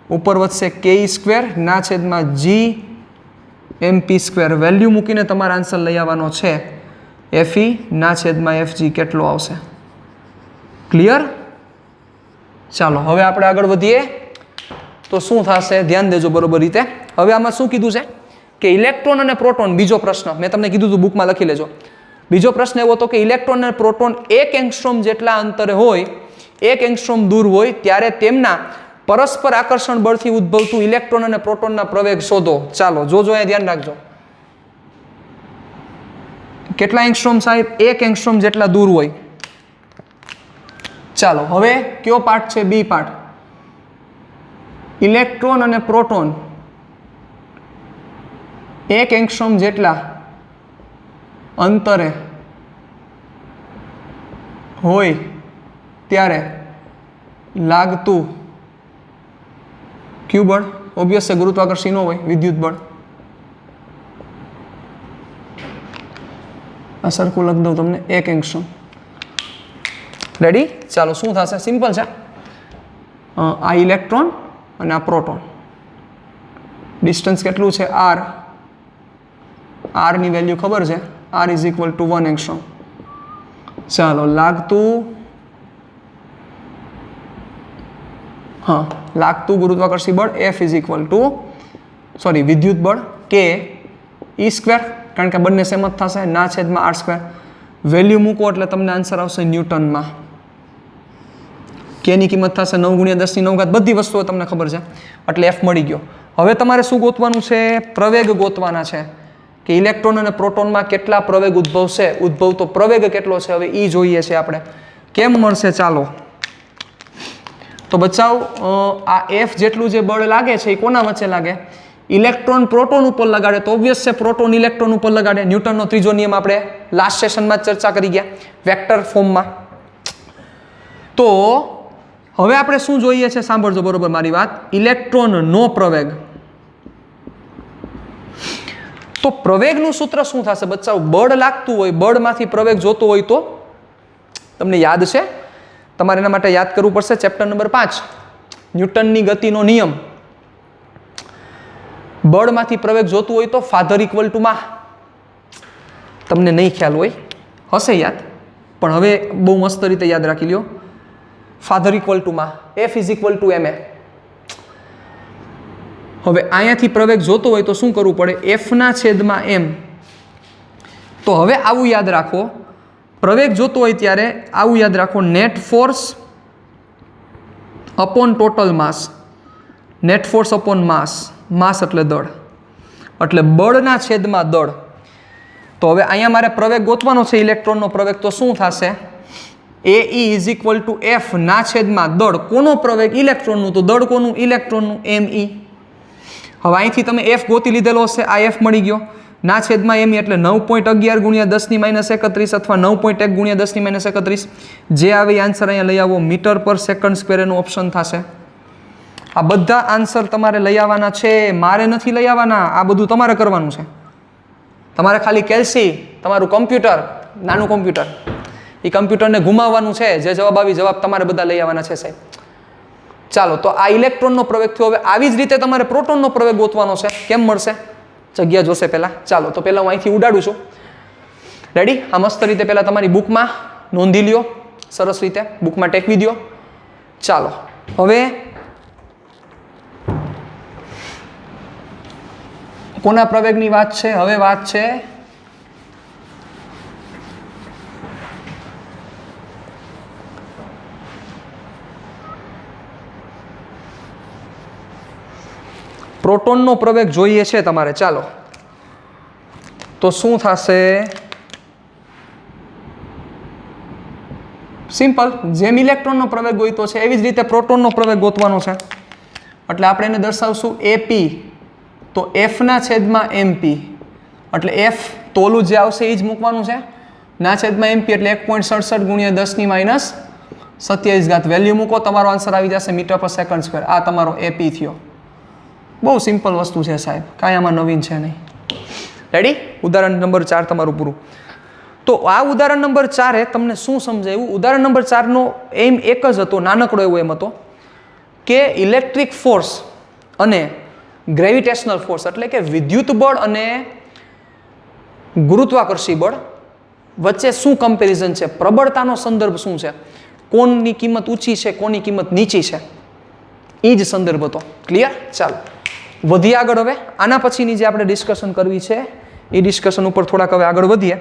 ઉપર વધશે ke સ્ક્વેર ના છેદમાં g mp સ્ક્વેર. વેલ્યુ મૂકીને તમારા આન્સર લઈ આવવાનો છે. fe ના છેદમાં fg કેટલો આવશે? ક્લિયર? ચાલો હવે આપણે આગળ વધીએ તો શું થશે? ધ્યાન દેજો બરોબર રીતે. હવે આમાં શું કીધું છે કે ઇલેક્ટ્રોન અને પ્રોટોન, બીજો પ્રશ્ન મેં તમને કીધું હતું, બુકમાં લખી લેજો. બીજો પ્રશ્ન એવો હતો કે ઇલેક્ટ્રોન અને પ્રોટોન 1 એંગસ્ટ્રોમ જેટલા અંતરે હોય, 1 એંગસ્ટ્રોમ દૂર હોય, ત્યારે તેમના પરસ્પર આકર્ષણ બળથી ઉદ્ભવતું ઇલેક્ટ્રોન અને પ્રોટોનના પ્રવેગ શોધો. ચાલો જોજો, અહીંયા ધ્યાન રાખજો. કેટલા એંગસ્ટ્રોમ સાહેબ? 1 એંગસ્ટ્રોમ જેટલા દૂર હોય. ચાલો હવે કયો પાર્ટ છે? બી પાર્ટ. ઇલેક્ટ્રોન અને પ્રોટોન 1 એંગસ્ટ્રોમ જેટલા અંતરે હોય ત્યારે લાગતું ક્યુ બળ? ઓબ્વિયસ છે, ગુરુત્વાકર્ષી ન હોય, વિદ્યુત બળ. આ સરખું લખ દઉં તમને, 1 એંગસ્ટ્રોમ. રેડી? ચાલો શું થશે? સિમ્પલ છે. આ ઇલેક્ટ્રોન અને આ પ્રોટોન, ડિસ્ટન્સ કેટલું છે? r. r ની વેલ્યુ ખબર છે, r is equal two 1 angstrom. ચાલો લાગતું, હા લાગતું ગુરુત્વાકર્ષી બળ f is equal two, sorry વિદ્યુત બળ k e સ્ક્વેર, કારણ કે બંને સેમ જ થશે, ના છેદમાં r સ્ક્વેર. વેલ્યુ મૂકો એટલે તમને આન્સર આવશે ન્યૂટનમાં. k ની કિંમત થશે 9 × 10⁹, બધી વસ્તુઓ તમને ખબર છે, એટલે f મળી ગયો. હવે તમારે શું ગોતવાનું છે? પ્રવેગ ગોતવાના છે કે ઇલેક્ટ્રોન અને પ્રોટોનમાં કેટલા પ્રવેગ ઉદ્ભવશે, ઉદ્ભવતો પ્રવેગ કેટલો છે, હવે એ જોઈએ છે આપણે. કેમ મળશે? ચાલો તો બચાવ, આ f જેટલું જે બળ લાગે છે એ કોના વચ્ચે લાગે? ઇલેક્ટ્રોન પ્રોટોન ઉપર લગાડે તો ઓબ્વિયસ છે પ્રોટોન ઇલેક્ટ્રોન ઉપર લગાડે. ન્યૂટનનો ત્રીજો નિયમ આપણે લાસ્ટ સેશનમાં ચર્ચા કરી ગયા વેક્ટર ફોર્મમાં. તો હવે આપણે શું જોઈએ છે? સાંભળજો બરોબર મારી વાત. ઇલેક્ટ્રોનનો પ્રવેગ. તો પ્રવેગનું સૂત્ર શું થશે બચ્ચાઓ? બળ લાગતું હોય, બળમાંથી પ્રવેગ જોતો હોય તો તમને યાદ છે, તમારે એના માટે યાદ કરવું પડશે ચેપ્ટર નંબર 5, ન્યૂટનની ગતિનો નિયમ. બળમાંથી પ્રવેગ જોતું હોય તો ફાધર ઇક્વલ ટુ માં. તમને નહીં ખ્યાલ હોય, હશે યાદ, પણ હવે બહુ મસ્ત રીતે યાદ રાખી લ્યો. ફાધર ઇક્વલ ટુ માં, f is equal two ma. હવે અહીંયાથી પ્રવેગ જોતો હોય તો શું કરવું પડે? f ના છેદમાં m. તો હવે આવું યાદ રાખો, પ્રવેગ જોતો હોય ત્યારે આવું યાદ રાખો, net force upon total mass. Net force upon mass, mass એટલે દળ, એટલે બળના છેદમાં દળ. તો હવે અહીંયા મારે પ્રવેગ ગોતવાનો છે, ઇલેક્ટ્રોનનો પ્રવેગ, તો શું થશે? AE is equal two F ના છેદમાં દળ. કોનો પ્રવેગ? ઇલેક્ટ્રોનનું. તો દળ કોનું? ઇલેક્ટ્રોનનું, ME. હવે અહીંથી તમે એફ ગોતી લીધેલો હશે, આ એફ મળી ગયો, ના છેદમાં એમ એટલે 9.11 ગુણ્યા 10⁻31 અથવા 9.1 ગુણ્યા 10⁻31, જે આવે એ આન્સર અહીંયા લઈ આવો. મીટર પર સેકન્ડ સ્ક્વેર એનું ઓપ્શન થશે. આ બધા આન્સર તમારે લઈ આવવાના છે, મારે નથી લઈ આવવાના. આ બધું તમારે કરવાનું છે. તમારે ખાલી કેલ્સી, તમારું કમ્પ્યુટર, નાનું કમ્પ્યુટર, એ કમ્પ્યુટરને ઘુમાવવાનું છે. જે જવાબ આવી જવાબ તમારે બધા લઈ આવવાના છે સાહેબ. ચાલો, તો આ ઇલેક્ટ્રોનનો પ્રવેગ થયો. હવે આવી જ રીતે તમારે પ્રોટોનનો પ્રવેગ ગોતવાનો છે. કેમ મળશે? જગ્યા જોશે પહેલાં. ચાલો, તો પહેલાં હું અહીંથી ઉડાડું છું. રેડી? આ મસ્ત રીતે પહેલાં તમારી બુકમાં નોંધી લ્યો, સરસ રીતે બુકમાં ટેકવી દો. ચાલો, હવે કોના પ્રવેગની વાત છે? હવે વાત છે પ્રોટોનનો પ્રવેગ જોઈએ છે તમારે. ચાલો, તો શું થશે? સિમ્પલ, જેમ ઇલેક્ટ્રોનનો પ્રવેગ ગોઈતો છે એવી જ રીતે પ્રોટોનનો પ્રવેગ ગોતવાનો છે. એટલે આપણે એને દર્શાવશું એપી, તો એફના છેદમાં એમપી, એટલે એફ તો ઓલું જે આવશે એ જ મૂકવાનું છે. ના છેદમાં એમપી એટલે 1.67 ગુણ્યા 10⁻27 વેલ્યુ મૂકો, તમારો આન્સર આવી જશે મીટર પર સેકન્ડ સ્ક્વેર. આ તમારો એપી થયો. બહુ સિમ્પલ વસ્તુ છે સાહેબ, કાંઈ આમાં નવીન છે નહીં. રેડી? ઉદાહરણ નંબર 4 તમારું પૂરું. તો આ ઉદાહરણ નંબર 4 તમને શું સમજાવ્યું? ઉદાહરણ નંબર 4નો એમ એક જ હતો, નાનકડો એવો એમ હતો કે ઇલેક્ટ્રિક ફોર્સ અને ગ્રેવિટેશનલ ફોર્સ એટલે કે વિદ્યુત બળ અને ગુરુત્વાકર્ષી બળ વચ્ચે શું કમ્પેરિઝન છે, પ્રબળતાનો સંદર્ભ શું છે, કોની કિંમત ઊંચી છે, કોની કિંમત નીચી છે, એ જ સંદર્ભ હતો. ક્લિયર? ચાલો, વધીએ આગળ. હવે આના પછીની જે આપણે ડિસ્કશન કરવી છે એ ડિસ્કશન ઉપર થોડાક હવે આગળ વધીએ.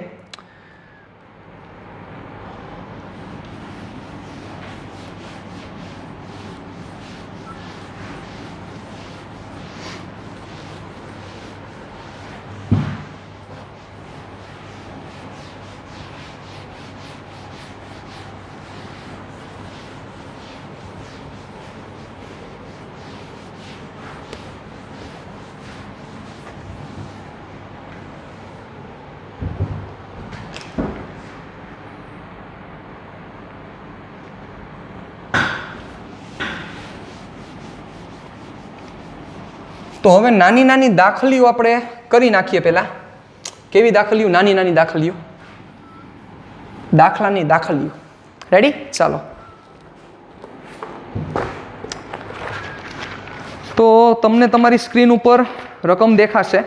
તો હવે નાની નાની દાખલીઓ આપણે કરી નાખીએ. પહેલા કેવી દાખલીઓ? નાની નાની દાખલીઓ, દાખલાની દાખલીઓ. રેડી? ચાલો, તો તમને તમારી સ્ક્રીન ઉપર રકમ દેખાશે.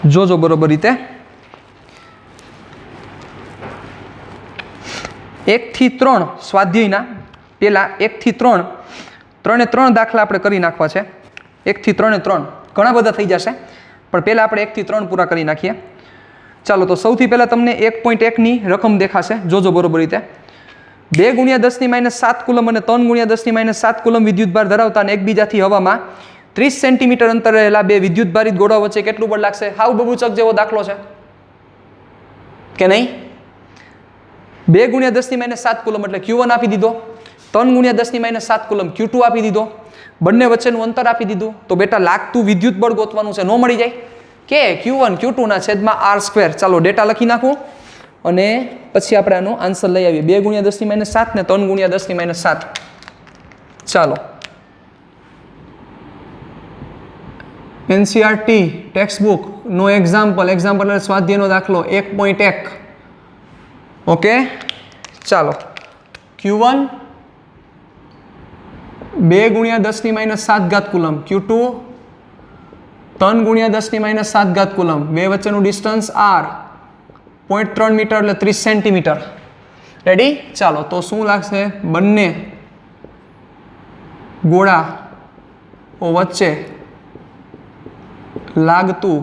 જોજો બરોબર રીતે. 1 થી 3 સ્વાધ્યાયના પેલા 1 થી 3 3 દાખલા આપણે કરી નાખવા છે. 1 થી 3 ઘણા બધા થઈ જશે, પણ પહેલાં આપણે 1 થી 3 પૂરા કરી નાખીએ. ચાલો, તો સૌથી પહેલાં તમને 1.1ની રકમ દેખાશે. જોજો બરોબર રીતે. 2 ગુણ્યા 10⁻7 કુલમ અને 3 ગુણ્યા 10⁻7 કુલમ વિદ્યુતભાર ધરાવતા અને એકબીજાથી હવામાં 30 સેન્ટીમીટર અંતરે રહેલા બે વિદ્યુતભારિત ગોળાઓ વચ્ચે કેટલું બળ લાગશે? હાવ બબૂચક જેવો દાખલો છે કે નહીં? 2 ગુણ્યા 10⁻7 કુલમ એટલે Q1 આપી દીધો, 3 ગુણ્યા 10⁻7 કુલમ Q2 આપી દીધો, બંને વચ્ચેનું અંતર આપી દીધું. તો બેટા લાગતું વિદ્યુત બળ ગોતવાનું છે. ન મળી જાય કે Q1 Q2 ના છેદમાં R². ચાલો, ડેટા લખી નાખું અને પછી આપણે આનો આન્સર લઈ આવીએ. 2 ગુણ્યા 10⁻7 ને 3 ગુણ્યા 10⁻7. ચાલો, NCERT ટેક્સ્ટબુક નો એક્ઝામ્પલ એટલે સ્વાધ્યાયનો દાખલો 1.1. ઓકે, ચાલો. Q1 2 ગુણ્યા 10⁻7 કુલમ, Q2 3 ગુણ્યા 10⁻7 કુલમ, બે વચ્ચેનું ડિસ્ટન્સ R 0.3 મીટર એટલે 30 સેન્ટીમીટર. રેડી? ચાલો, તો શું લાગશે? બંને ગોળા વચ્ચે લાગતું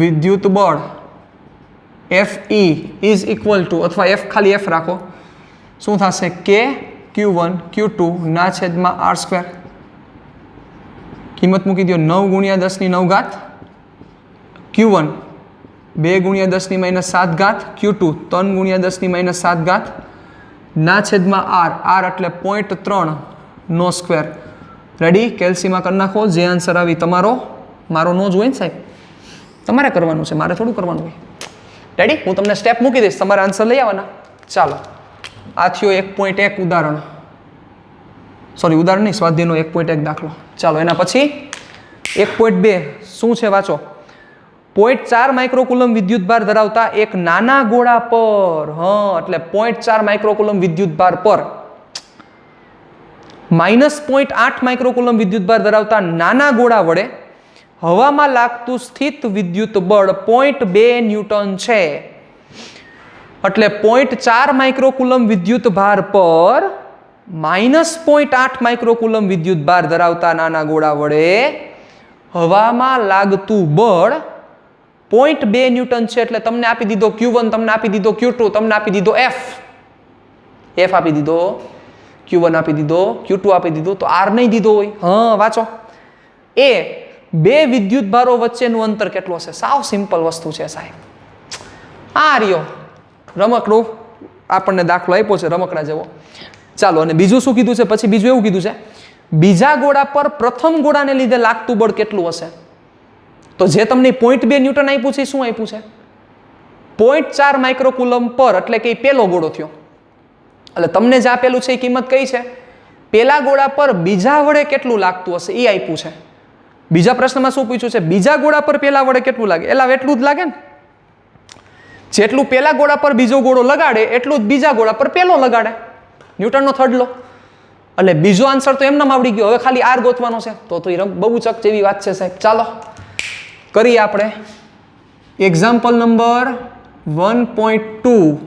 વિદ્યુત બળ FE ઇઝ ઇક્વલ ટુ, અથવા F ખાલી F રાખો, શું થશે? K Q1 Q2 ના છેદમાં R². કિંમત મૂકી દો 9 ગુણ્યા 10⁹ Q1 2 ગુણ્યા 10 - 7 ઘાત Q2 3 ગુણ્યા 10 - 7 ઘાત ના છેદમાં r એટલે 0.3 નો સ્ક્વેર. રેડી? કેલ્સીમાં કરી નાખો. જે આન્સર આવી તમારો, મારો નો જ હોય ને સાહેબ, તમારે કરવાનું છે, મારે થોડું કરવાનું હોય. રેડી? હું તમને સ્ટેપ મૂકી દઈશ, તમારે આન્સર લઈ આવવાના. ચાલો, આ થયો 1.1 ઉદાહરણ, સોરી ઉદાહરણ નહીં, સ્વાધ્યાયનો 1.1 દાખલો. ચાલો એના પછી 1.2 શું છે વાંચો. 0.4 માઇક્રોકુલમ વિદ્યુતભાર ધરાવતા એક નાના ગોળા પર, એટલે 0.4 માઇક્રોકુલમ વિદ્યુતભાર પર -0.8 માઇક્રોકુલમ વિદ્યુતભાર ધરાવતા નાના ગોળા વડે હવામાં લાગતું સ્થિત વિદ્યુત બળ 0.2 ન્યૂટન છે. એટલે 0.4 માઇક્રોકુલમ વિદ્યુતભાર પર -0.8 માઇક્રોકુલમ વિદ્યુતભાર ધરાવતા નાના ગોળા વડે હવામાં લાગતું બળ 0.2 ન્યૂટન છે. એટલે તમને આપી દીધો Q1, તમને આપી દીધો Q2, તમને આપી દીધો F આપી દીધો, Q1 આપી દીધો, Q2 આપી દીધું, તો R નહીં દીધો હોય. વાંચો. એ બે વિદ્યુતભારો વચ્ચેનું અંતર કેટલું હશે? સાવ સિમ્પલ વસ્તુ છે સાહેબ. આ રહ્યો રમકડું, આપણને દાખલો આપ્યો છે રમકડા જેવો. ચાલો, અને બીજું શું કીધું છે? પછી બીજું એવું કીધું છે, બીજા ગોળા પર પ્રથમ ગોળાને લીધે લાગતું બળ કેટલું હશે? તો જે તમને 0.2 ન્યૂટન આપ્યું છે, શું આપ્યું છે? 0.4 માઇક્રોકુલમ પર, એટલે કે પેલો ગોળો થયો. એટલે તમને જે આપેલું છે એ કિંમત કઈ છે? પેલા ગોળા પર બીજા વડે કેટલું લાગતું હશે એ આપ્યું છે. બીજા પ્રશ્નમાં શું પૂછ્યું છે? બીજા ગોળા પર પેલા વડે કેટલું લાગે? એટલું જ લાગે ને. જેટલું પેલા ગોળા પર બીજો ગોળો લગાડે એટલું જ બીજા ગોળા પર પેલો લગાડે. ન્યૂટનનો થર્ડ લો. એટલે બીજો આન્સર તો એમનામ આવડી ગયો. હવે ખાલી R ગોતવાનો છે. તો બહુ ચક જેવી વાત છે સાહેબ. ચાલો કરીએ આપણે એક્ઝામ્પલ નંબર 1.2.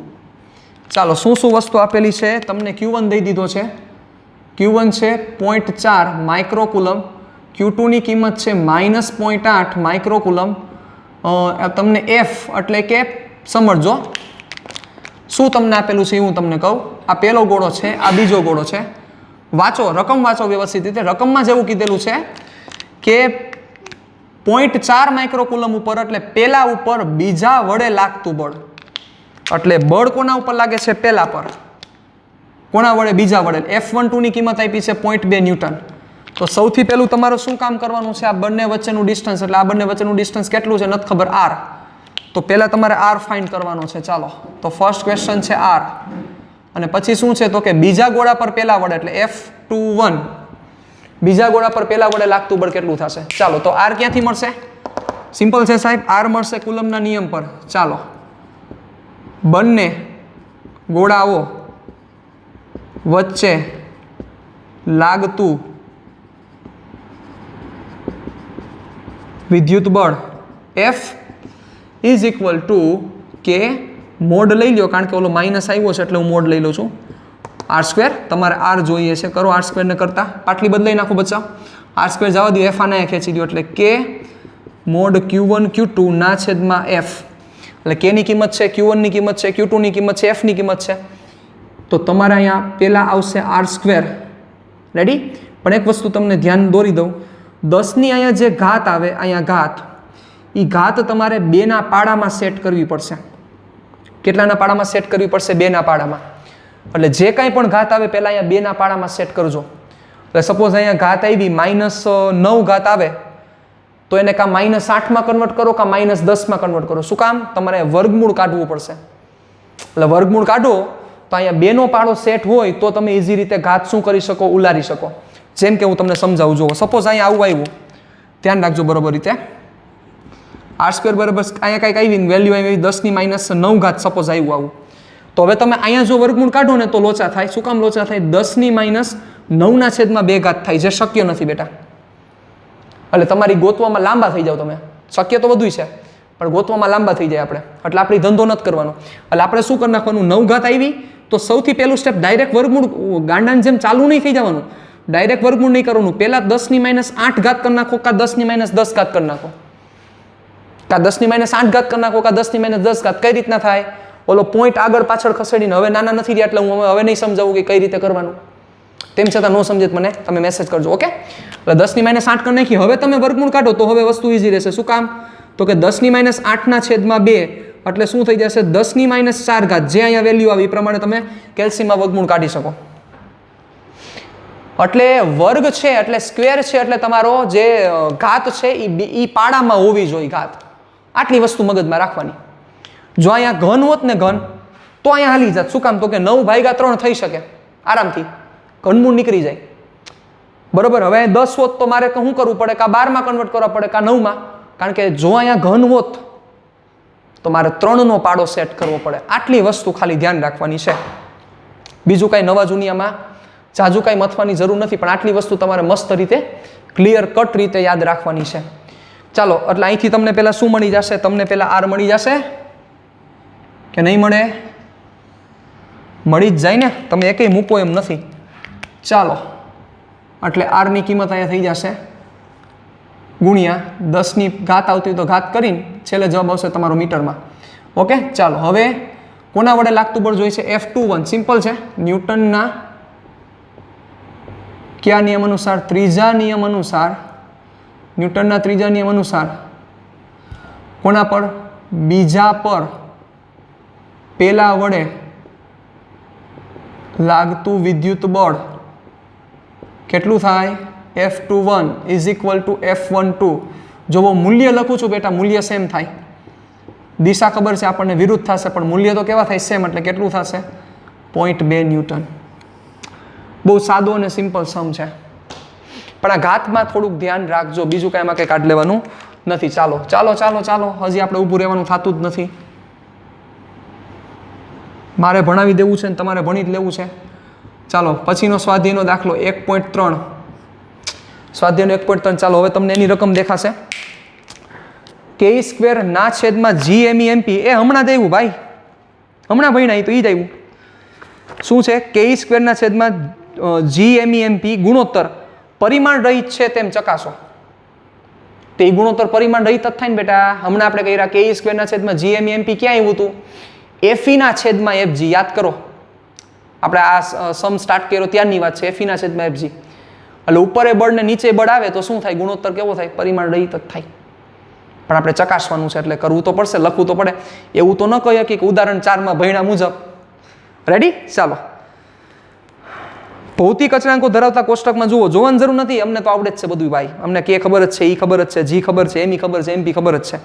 ચાલો, શું શું વસ્તુ આપેલી છે? તમને Q1 દઈ દીધો છે. Q1 છે 0.4 માઇક્રોકુલમ, Q2 ની કિંમત છે -0.8 માઇક્રોકુલમ. તમને F એટલે કે સમજો શું તમને આપેલું છે એ હું તમને કહું. આ પહેલો ગોળો છે, આ બીજો ગોળો છે. વાંચો, રકમ વાંચો વ્યવસ્થિત રીતે. રકમમાં જેવું કીધેલું છે કે 0.4 માઇક્રોકુલમ ઉપર, એટલે પેલા ઉપર બીજા વડે લાગતું બળ. એટલે બળ કોના ઉપર લાગે છે? પેલા પર. કોના વડે? બીજા વડે. F12 ની કિંમત આપી છે 0.2 ન્યૂટન. તો સૌથી પહેલું તમારે શું કામ કરવાનું છે? આ બંને વચ્ચેનું ડિસ્ટન્સ, એટલે આ બંને વચ્ચેનું ડિસ્ટન્સ કેટલું છે નથી ખબર, R. તો પહેલા તમારે R ફાઇન્ડ કરવાનો છે. ચાલો, તો ફર્સ્ટ ક્વેશ્ચન છે R. અને પછી શું છે? તો કે બીજા ગોળા પર પેલા વડે, એટલે F21 બીજા ગોળા પર પેલા વડે લાગતું બળ કેટલું થશે? ચાલો, તો R ક્યાંથી મળશે? સિમ્પલ છે સાહેબ, R મળશે કુલમના નિયમ પર. ચાલો, બંને ગોળાઓ વચ્ચે લાગતું વિદ્યુત બળ F ઇઝ ઇક્વલ ટુ કે મોડ લઈ લો, કારણ કે ઓલો માઇનસ આવ્યો છે એટલે હું મોડ લઈ લઉં છું. R², તમારે R જોઈએ છે, કરો R² ને કરતા પાટલી બદલાઈ નાખો બચ્ચા. R² જવા દો, F આને ખેંચી દો, એટલે K મોડ Q1 Q2 ના છેદમાં F. એટલે K ની કિંમત છે, Q1 ની કિંમત છે, Q2 ની કિંમત છે, F ની કિંમત છે. તો તમારે અહીંયા પહેલા આવશે R². રેડી? પણ એક વસ્તુ તમને ધ્યાન દોરી દઉં, 10 ની અહીંયા જે ઘાત આવે, અહીંયા ઘાત, એ ઘાત તમારે 2 ના પાડામાં સેટ કરવી પડશે. કેટલાના પાડામાં સેટ કરવી પડશે? 2 ના પાડામાં. એટલે જે કાંઈ પણ ઘાત આવે પહેલા અહીંયા 2 ના પાડામાં સેટ કરજો. એટલે સપોઝ અહીંયા ઘાત આવી -9 ઘાત આવે, તો એને કાં -8માં કન્વર્ટ કરો કાં -10માં કન્વર્ટ કરો. શું કામ? તમારે વર્ગમૂળ કાઢવું પડશે. એટલે વર્ગમૂળ કાઢો તો અહીંયા 2 નો પાડો સેટ હોય તો તમે ઇઝી રીતે ઘાત શું કરી શકો? ઉલારી શકો. જેમ કે હું તમને સમજાવું. જુઓ, સપોઝ અહીંયા આવું આવ્યું, ધ્યાન રાખજો બરોબર રીતે. R² બરાબર અહીંયા કંઈક આવી વેલ્યુ આવી 10 ની -9 ઘાત સપોઝ આવ્યું આવું. તો હવે તમે અહીંયા જો વર્ગમૂળ કાઢો ને તો લોચા થાય. શું કામ લોચા થાય? 10 ની -9 ના છેદમાં 2 ઘાત થાય, જે શક્ય નથી બેટા. એટલે તમારી ગોતવામાં લાંબા થઈ જાવ તમે. શક્ય તો બધું છે, પણ ગોતવામાં લાંબા થઈ જાય આપણે. એટલે આપણે ધંધો નથી કરવાનો. એટલે આપણે શું કરી નાખવાનું? 9 ઘાત આવી તો સૌથી પહેલું સ્ટેપ ડાયરેક્ટ વર્ગમૂળ, ગાંડાની જેમ ચાલુ નહીં થઈ જવાનું. ડાયરેક્ટ વર્ગમૂળ નહીં કરવાનું. પહેલા 10 ની -8 ઘાત કરી નાખો, કાં 10 ની -10 ઘાત કરી નાખો, કાં 10 ની -8 ઘાત કરી નાખો, કાં 10 ની -10 ઘાત. કઈ રીતના થાય? ઓલો પોઈન્ટ આગળ પાછળ ખસેડીને. હવે નાના નથી રહ્યા એટલે હું હવે નહીં સમજાવું કે કઈ રીતે કરવાનું. તેમ છતાં ન સમજે મને તમે મેસેજ કરજો. ઓકે? એટલે 10 ની -8 કરી નાખી. હવે તમે વર્ગમૂળ કાઢો તો હવે વસ્તુ ઈઝી રહેશે. શું કામ? તો કે 10⁻8/2 એટલે શું થઈ જશે 10⁻4 જે અહીંયા વેલ્યુ આવી એ પ્રમાણે તમે કેલ્સીમાં વર્ગમૂળ કાઢી શકો. એટલે વર્ગ છે એટલે સ્ક્વેર છે એટલે તમારો જે ઘાત છે એ પાડામાં હોવી જોઈએ ઘાત. આટલી વસ્તુ મગજમાં રાખવાની. જો અહીંયા ઘન હોત ને ઘન તો અહીંયા હાલી જાત. શું કામ? તો કે 9/3 થઈ શકે આરામથી, ઘનમૂળ નીકળી જાય. બરોબર. હવે 10 હોત તો મારે શું કરવું પડે? કાં 12માં કન્વર્ટ કરવા પડે કાં 9માં. કારણ કે જો અહીંયા ઘન હોત તો મારે 3નો પાડો સેટ કરવો પડે. આટલી વસ્તુ ખાલી ધ્યાન રાખવાની છે. બીજું કાંઈ નવા જૂનિયામાં જાજુ કાંઈ મથવાની જરૂર નથી, પણ આટલી વસ્તુ તમારે મસ્ત રીતે ક્લિયર કટ રીતે યાદ રાખવાની છે. ચાલો, એટલે અહીંથી તમને પહેલાં શું મળી જશે? તમને પહેલાં આર મળી જશે કે નહીં મળે? મળી જ જાય ને, તમે એકેય મૂકો એમ નથી. ચાલો, એટલે આરની કિંમત અહીંયા થઈ જશે ગુણ્યા 10ની ઘાત આવતી તો ઘાત કરીને છેલ્લે જવાબ આવશે તમારો મીટરમાં. ઓકે, ચાલો હવે કોના વડે લાગતું બળ જોઈએ છે? F21. સિમ્પલ છે. ન્યૂટનના કયા નિયમ અનુસાર? ત્રીજા નિયમ અનુસાર. ન્યૂટનના ત્રીજા નિયમ અનુસાર કોના પર? બીજા પર પેલા વડે લાગતું વિદ્યુત બળ કેટલું થાય? F21 = F12. જો હું મૂલ્ય લખું છું બેટા, મૂલ્ય સેમ થાય. દિશા ખબર છે આપણને, વિરુદ્ધ થશે, પણ મૂલ્ય તો કેવા થાય? સેમ. એટલે કેટલું થશે? 0.2 ન્યૂટન. બહુ સાદો અને સિમ્પલ સમ છે, પણ આ ઘાતમાં થોડુંક ધ્યાન રાખજો. બીજું કાંઈ એમાં કંઈ કાઢ લેવાનું નથી. ચાલો ચાલો ચાલો ચાલો, હજી આપણે ઊભું રહેવાનું થતું જ નથી. મારે ભણાવી દેવું છે ને તમારે ભણી જ લેવું છે. ચાલો, પછીનો સ્વાધ્યાયનો દાખલો 1.3. સ્વાધ્યાયનો 1.3. ચાલો, હવે તમને એની રકમ દેખાશે. k² ના છેદમાં g_mE_mp. એ હમણાં જ આવ્યું ભાઈ, હમણાં ભણ્યા તો એ જ આવ્યું. શું છે? k² ના છેદમાં g_mE_mp ગુણોત્તર પરિમાણ રહિત છે તેમ ચકાસો. તે ગુણોત્તર પરિમાણ રહિત જ થાય ને બેટા. હમણાં આપણે કહી રહ્યા k² ના છેદમાં g_mE_mp ક્યાં આવ્યું હતું? fe ના છેદમાં fg. યાદ કરો, આપણે આ સમ સ્ટાર્ટ કર્યો ત્યારની વાત છે. fe ના છેદમાં fg. એટલે ઉપરે બળ ને નીચે બળ આવે તો શું થાય? ગુણોત્તર કેવો થાય? પરિમાણ રહિત જ થાય. પણ આપણે ચકાસવાનું છે એટલે કરવું તો પડશે, લખવું તો પડે. એવું તો ન કહીએ કે ઉદાહરણ 4માં ભણ્યા મુજબ. રેડી? ચાલો, ભૌતિક અચળાંકો ધરાવતા કોષ્ટકમાં જુઓ. જોવાની જરૂર નથી, અમને તો આવડે જ છે બધું ભાઈ. અમને કે ખબર જ છે, ઈ ખબર જ છે, જી ખબર છે, એમી ખબર છે, એમપી ખબર જ છે.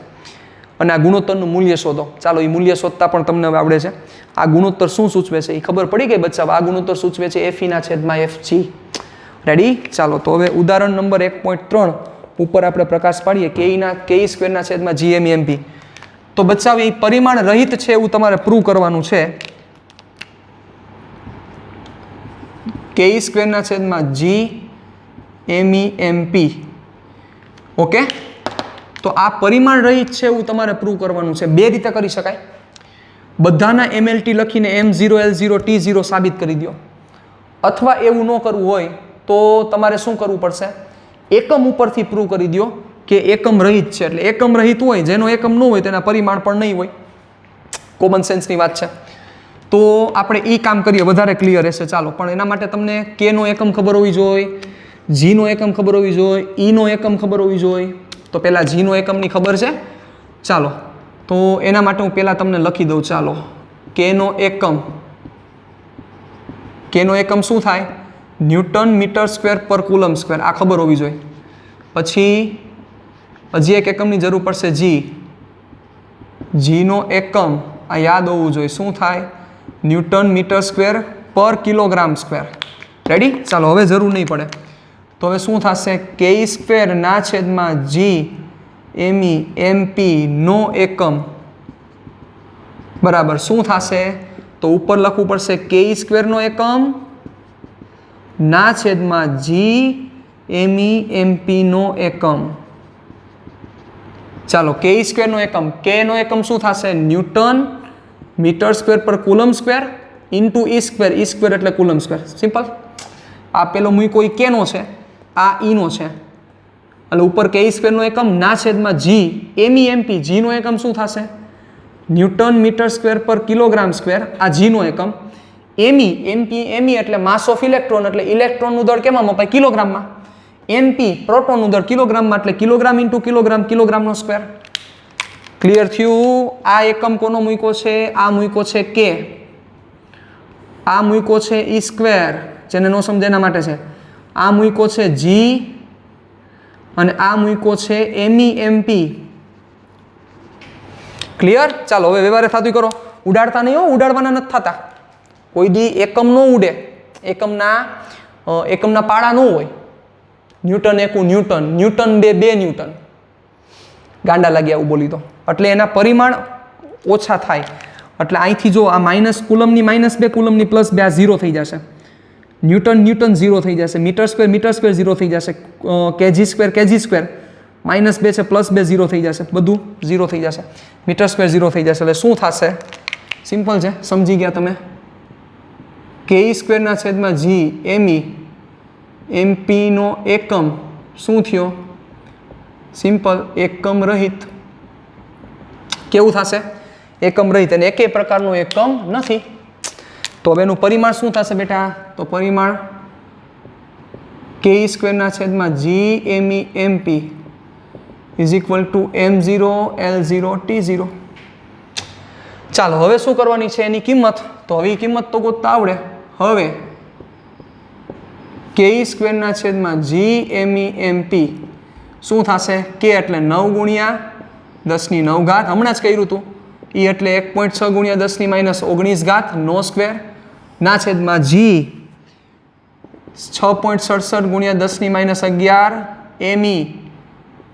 અને આ ગુણોત્તરનું મૂલ્ય શોધો. ચાલો, એ મૂલ્ય શોધતા પણ તમને હવે આવડે છે. આ ગુણોત્તર શું સૂચવે છે એ ખબર પડી ગઈ બચ્ચા? આ ગુણોત્તર સૂચવે છે fe ના છેદમાં fg. રેડી? ચાલો, તો હવે ઉદાહરણ નંબર 1.3 ઉપર આપણે પ્રકાશ પાડીએ. k² ના છેદમાં g_mE_mp. તો બચ્ચા એ પરિમાણ રહિત છે એવું તમારે પ્રૂવ કરવાનું છે. k² ના છેદમાં g_mE_mp. ઓકે, તો આ પરિમાણ રહિત છે એવું તમારે પ્રૂવ કરવાનું છે. બે રીતે કરી શકાય. બધાના MLT લખીને M0 L0 T0 સાબિત કરી દો. અથવા એવું ન કરવું હોય તો તમારે શું કરવું પડશે? એકમ ઉપરથી પ્રૂવ કરી દો કે એકમ રહિત છે. એટલે એકમ રહિત હોય, જેનો એકમ ન હોય તેના પરિમાણ પણ નહીં હોય. કોમન સેન્સની વાત છે. તો આપણે એ કામ કરીએ, વધારે ક્લિયર રહેશે. ચાલો, પણ એના માટે તમને k નો એકમ ખબર હોવી જોઈએ, g નો એકમ ખબર હોવી જોઈએ, e નો એકમ ખબર હોવી જોઈએ. તો પહેલા g નો એકમની ખબર છે. ચાલો, તો એના માટે હું પહેલાં તમને લખી દઉં. ચાલો, k નો એકમ શું થાય? ન્યૂટન મીટર સ્ક્વેર પર કુલમ સ્ક્વેર. આ ખબર હોવી જોઈએ. પછી હજી એક એકમની જરૂર પડશે, g નો એકમ આ યાદ હોવું જોઈએ. શું થાય? ન્યૂટન મીટર સ્ક્વેર પર કિલોગ્રામ સ્ક્વેર. રેડી? ચાલો, હવે જરૂર નહીં પડે. તો હવે શું થશે? k² ના છેદમાં g_mE_mp નો એકમ બરાબર શું થશે? તો ઉપર લખવું પડશે k² નો એકમ ના છેદમાં g_mE_mp નો એકમ. ચાલો, k² નો એકમ, k નો એકમ શું થશે? ન્યૂટન મીટર સ્ક્વેર પર coulomb square into e². e² એટલે કુલમ સ્ક્વેર. સિમ્પલ. આ પેલો મૂકો એ k નો છે, આ e નો છે. એટલે ઉપર k² નો એકમ ના છેદમાં g_mE_mp. g નો એકમ શું થશે? ન્યૂટન મીટર સ્ક્વેર પર કિલોગ્રામ સ્ક્વેર. આ g નો એકમ. me એટલે માસ ઓફ ઇલેક્ટ્રોન, એટલે ઇલેક્ટ્રોનનું દળ કેમાં મપાય? કિલોગ્રામમાં. mp પ્રોટોનનું દળ કિલોગ્રામમાં, એટલે કિલોગ્રામ ઇન્ટુ કિલોગ્રામ, કિલોગ્રામનો સ્ક્વેર. ક્લિયર થયું? આ એકમ કોનો મૂક્યો છે? આ મૂક્યો છે કે, આ મૂક્યો છે ઈ સ્ક્વેર, જેને નો સમજે એના માટે છે. આ મૂક્યો છે જી અને આ મૂક્યો છે એમઈ એમપી. ક્લિયર? ચાલો હવે વ્યવહારે થતું કરો. ઉડાડતા નહીં હો, ઉડાડવાના નથી થતા. કોઈ દી એકમ ન ઉડે, એકમના પાડા ન હોય. ન્યૂટન એકું ન્યૂટન, ન્યૂટન બે ન્યૂટન. ગાંડા લાગ્યા આવું બોલી તો. એટલે એના પરિમાણ ઓછા થાય. એટલે અહીંથી જો આ માઇનસ કુલમની -2 કુલમની +2 આ 0 થઈ જશે. ન્યૂટન 0 થઈ જશે. મીટર સ્ક્વેર 0 થઈ જશે. કેજી સ્ક્વેર -2 છે +2 0 થઈ જશે. બધું 0 થઈ જશે. મીટર સ્ક્વેર 0 થઈ જશે. એટલે શું થશે? સિમ્પલ છે, સમજી ગયા તમે. કે સ્ક્વેરના છેદમાં જી એમઈ એમપી નો એકમ શું થયો? સિમ્પલ, એકમ રહિત. કેવું થશે? એકમ રહિત. અને એકેય પ્રકારનો એકમ નથી. તો હવે એનું પરિમાણ શું થશે બેટા? તો પરિમાણ કે સ્ક્વેરના છેદમાં G ME MP is equal to m0 L0 T0. ચાલો હવે શું કરવાની છે એની કિંમત? તો હવે કિંમત તો ગોતતા આવડે. હવે કે સ્ક્વેરના છેદમાં જી એમઈ એમપી શું થશે? કે એટલે 9 ગુણ્યા 10⁹ ઘાત. હમણાં જ કર્યું હતું. એ એટલે 1.6 ગુણ્યા 10⁻19 ઘાત નો સ્ક્વેર ના છેદમાં જી 6.67 ગુણ્યા 10⁻11 એમઈ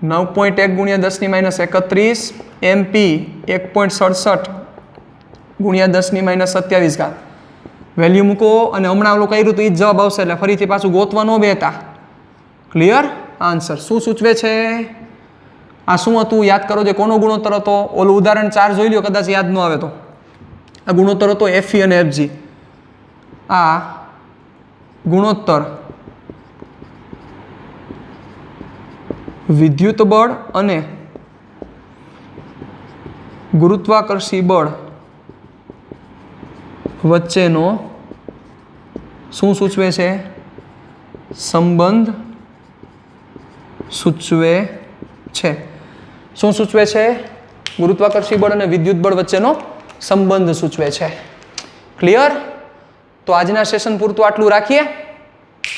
9.1 ગુણ્યા 10⁻31 એમપી 1.67 ગુણ્યા 10⁻27 ઘાત. વેલ્યુ મૂકો અને હમણાં ઓલું કર્યું તો એ જ જવાબ આવશે. એટલે ફરીથી પાછું ગોતવા ન બેતા. ક્લિયર? આન્સર શું સૂચવે છે? આ શું હતું? યાદ કરો. જે કોનો ગુણોત્તર હતો? ઓલું ઉદાહરણ 4 જોઈ લ્યો, કદાચ યાદ ન આવે તો. આ ગુણોત્તર હતો એફઈ અને એફજી. આ ગુણોત્તર વિદ્યુત બળ અને ગુરુત્વાકર્ષી બળ વચ્ચેનો શું સૂચવે છે? સંબંધ સૂચવે છે. શું સૂચવે છે? ગુરુત્વાકર્ષી બળ અને વિદ્યુત બળ વચ્ચેનો સંબંધ સૂચવે છે. ક્લિયર? તો આજના સેશન પૂરતું આટલું રાખીએ.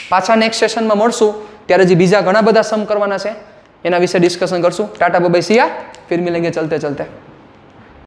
પાછા નેક્સ્ટ સેશનમાં મળશું, ત્યારે જે બીજા ઘણા બધા સમ કરવાના છે એના વિશે ડિસ્કશન કરશું. ટાટા બાય બાય, સિયા, ફિર મિલેંગે ચલતે ચલતે.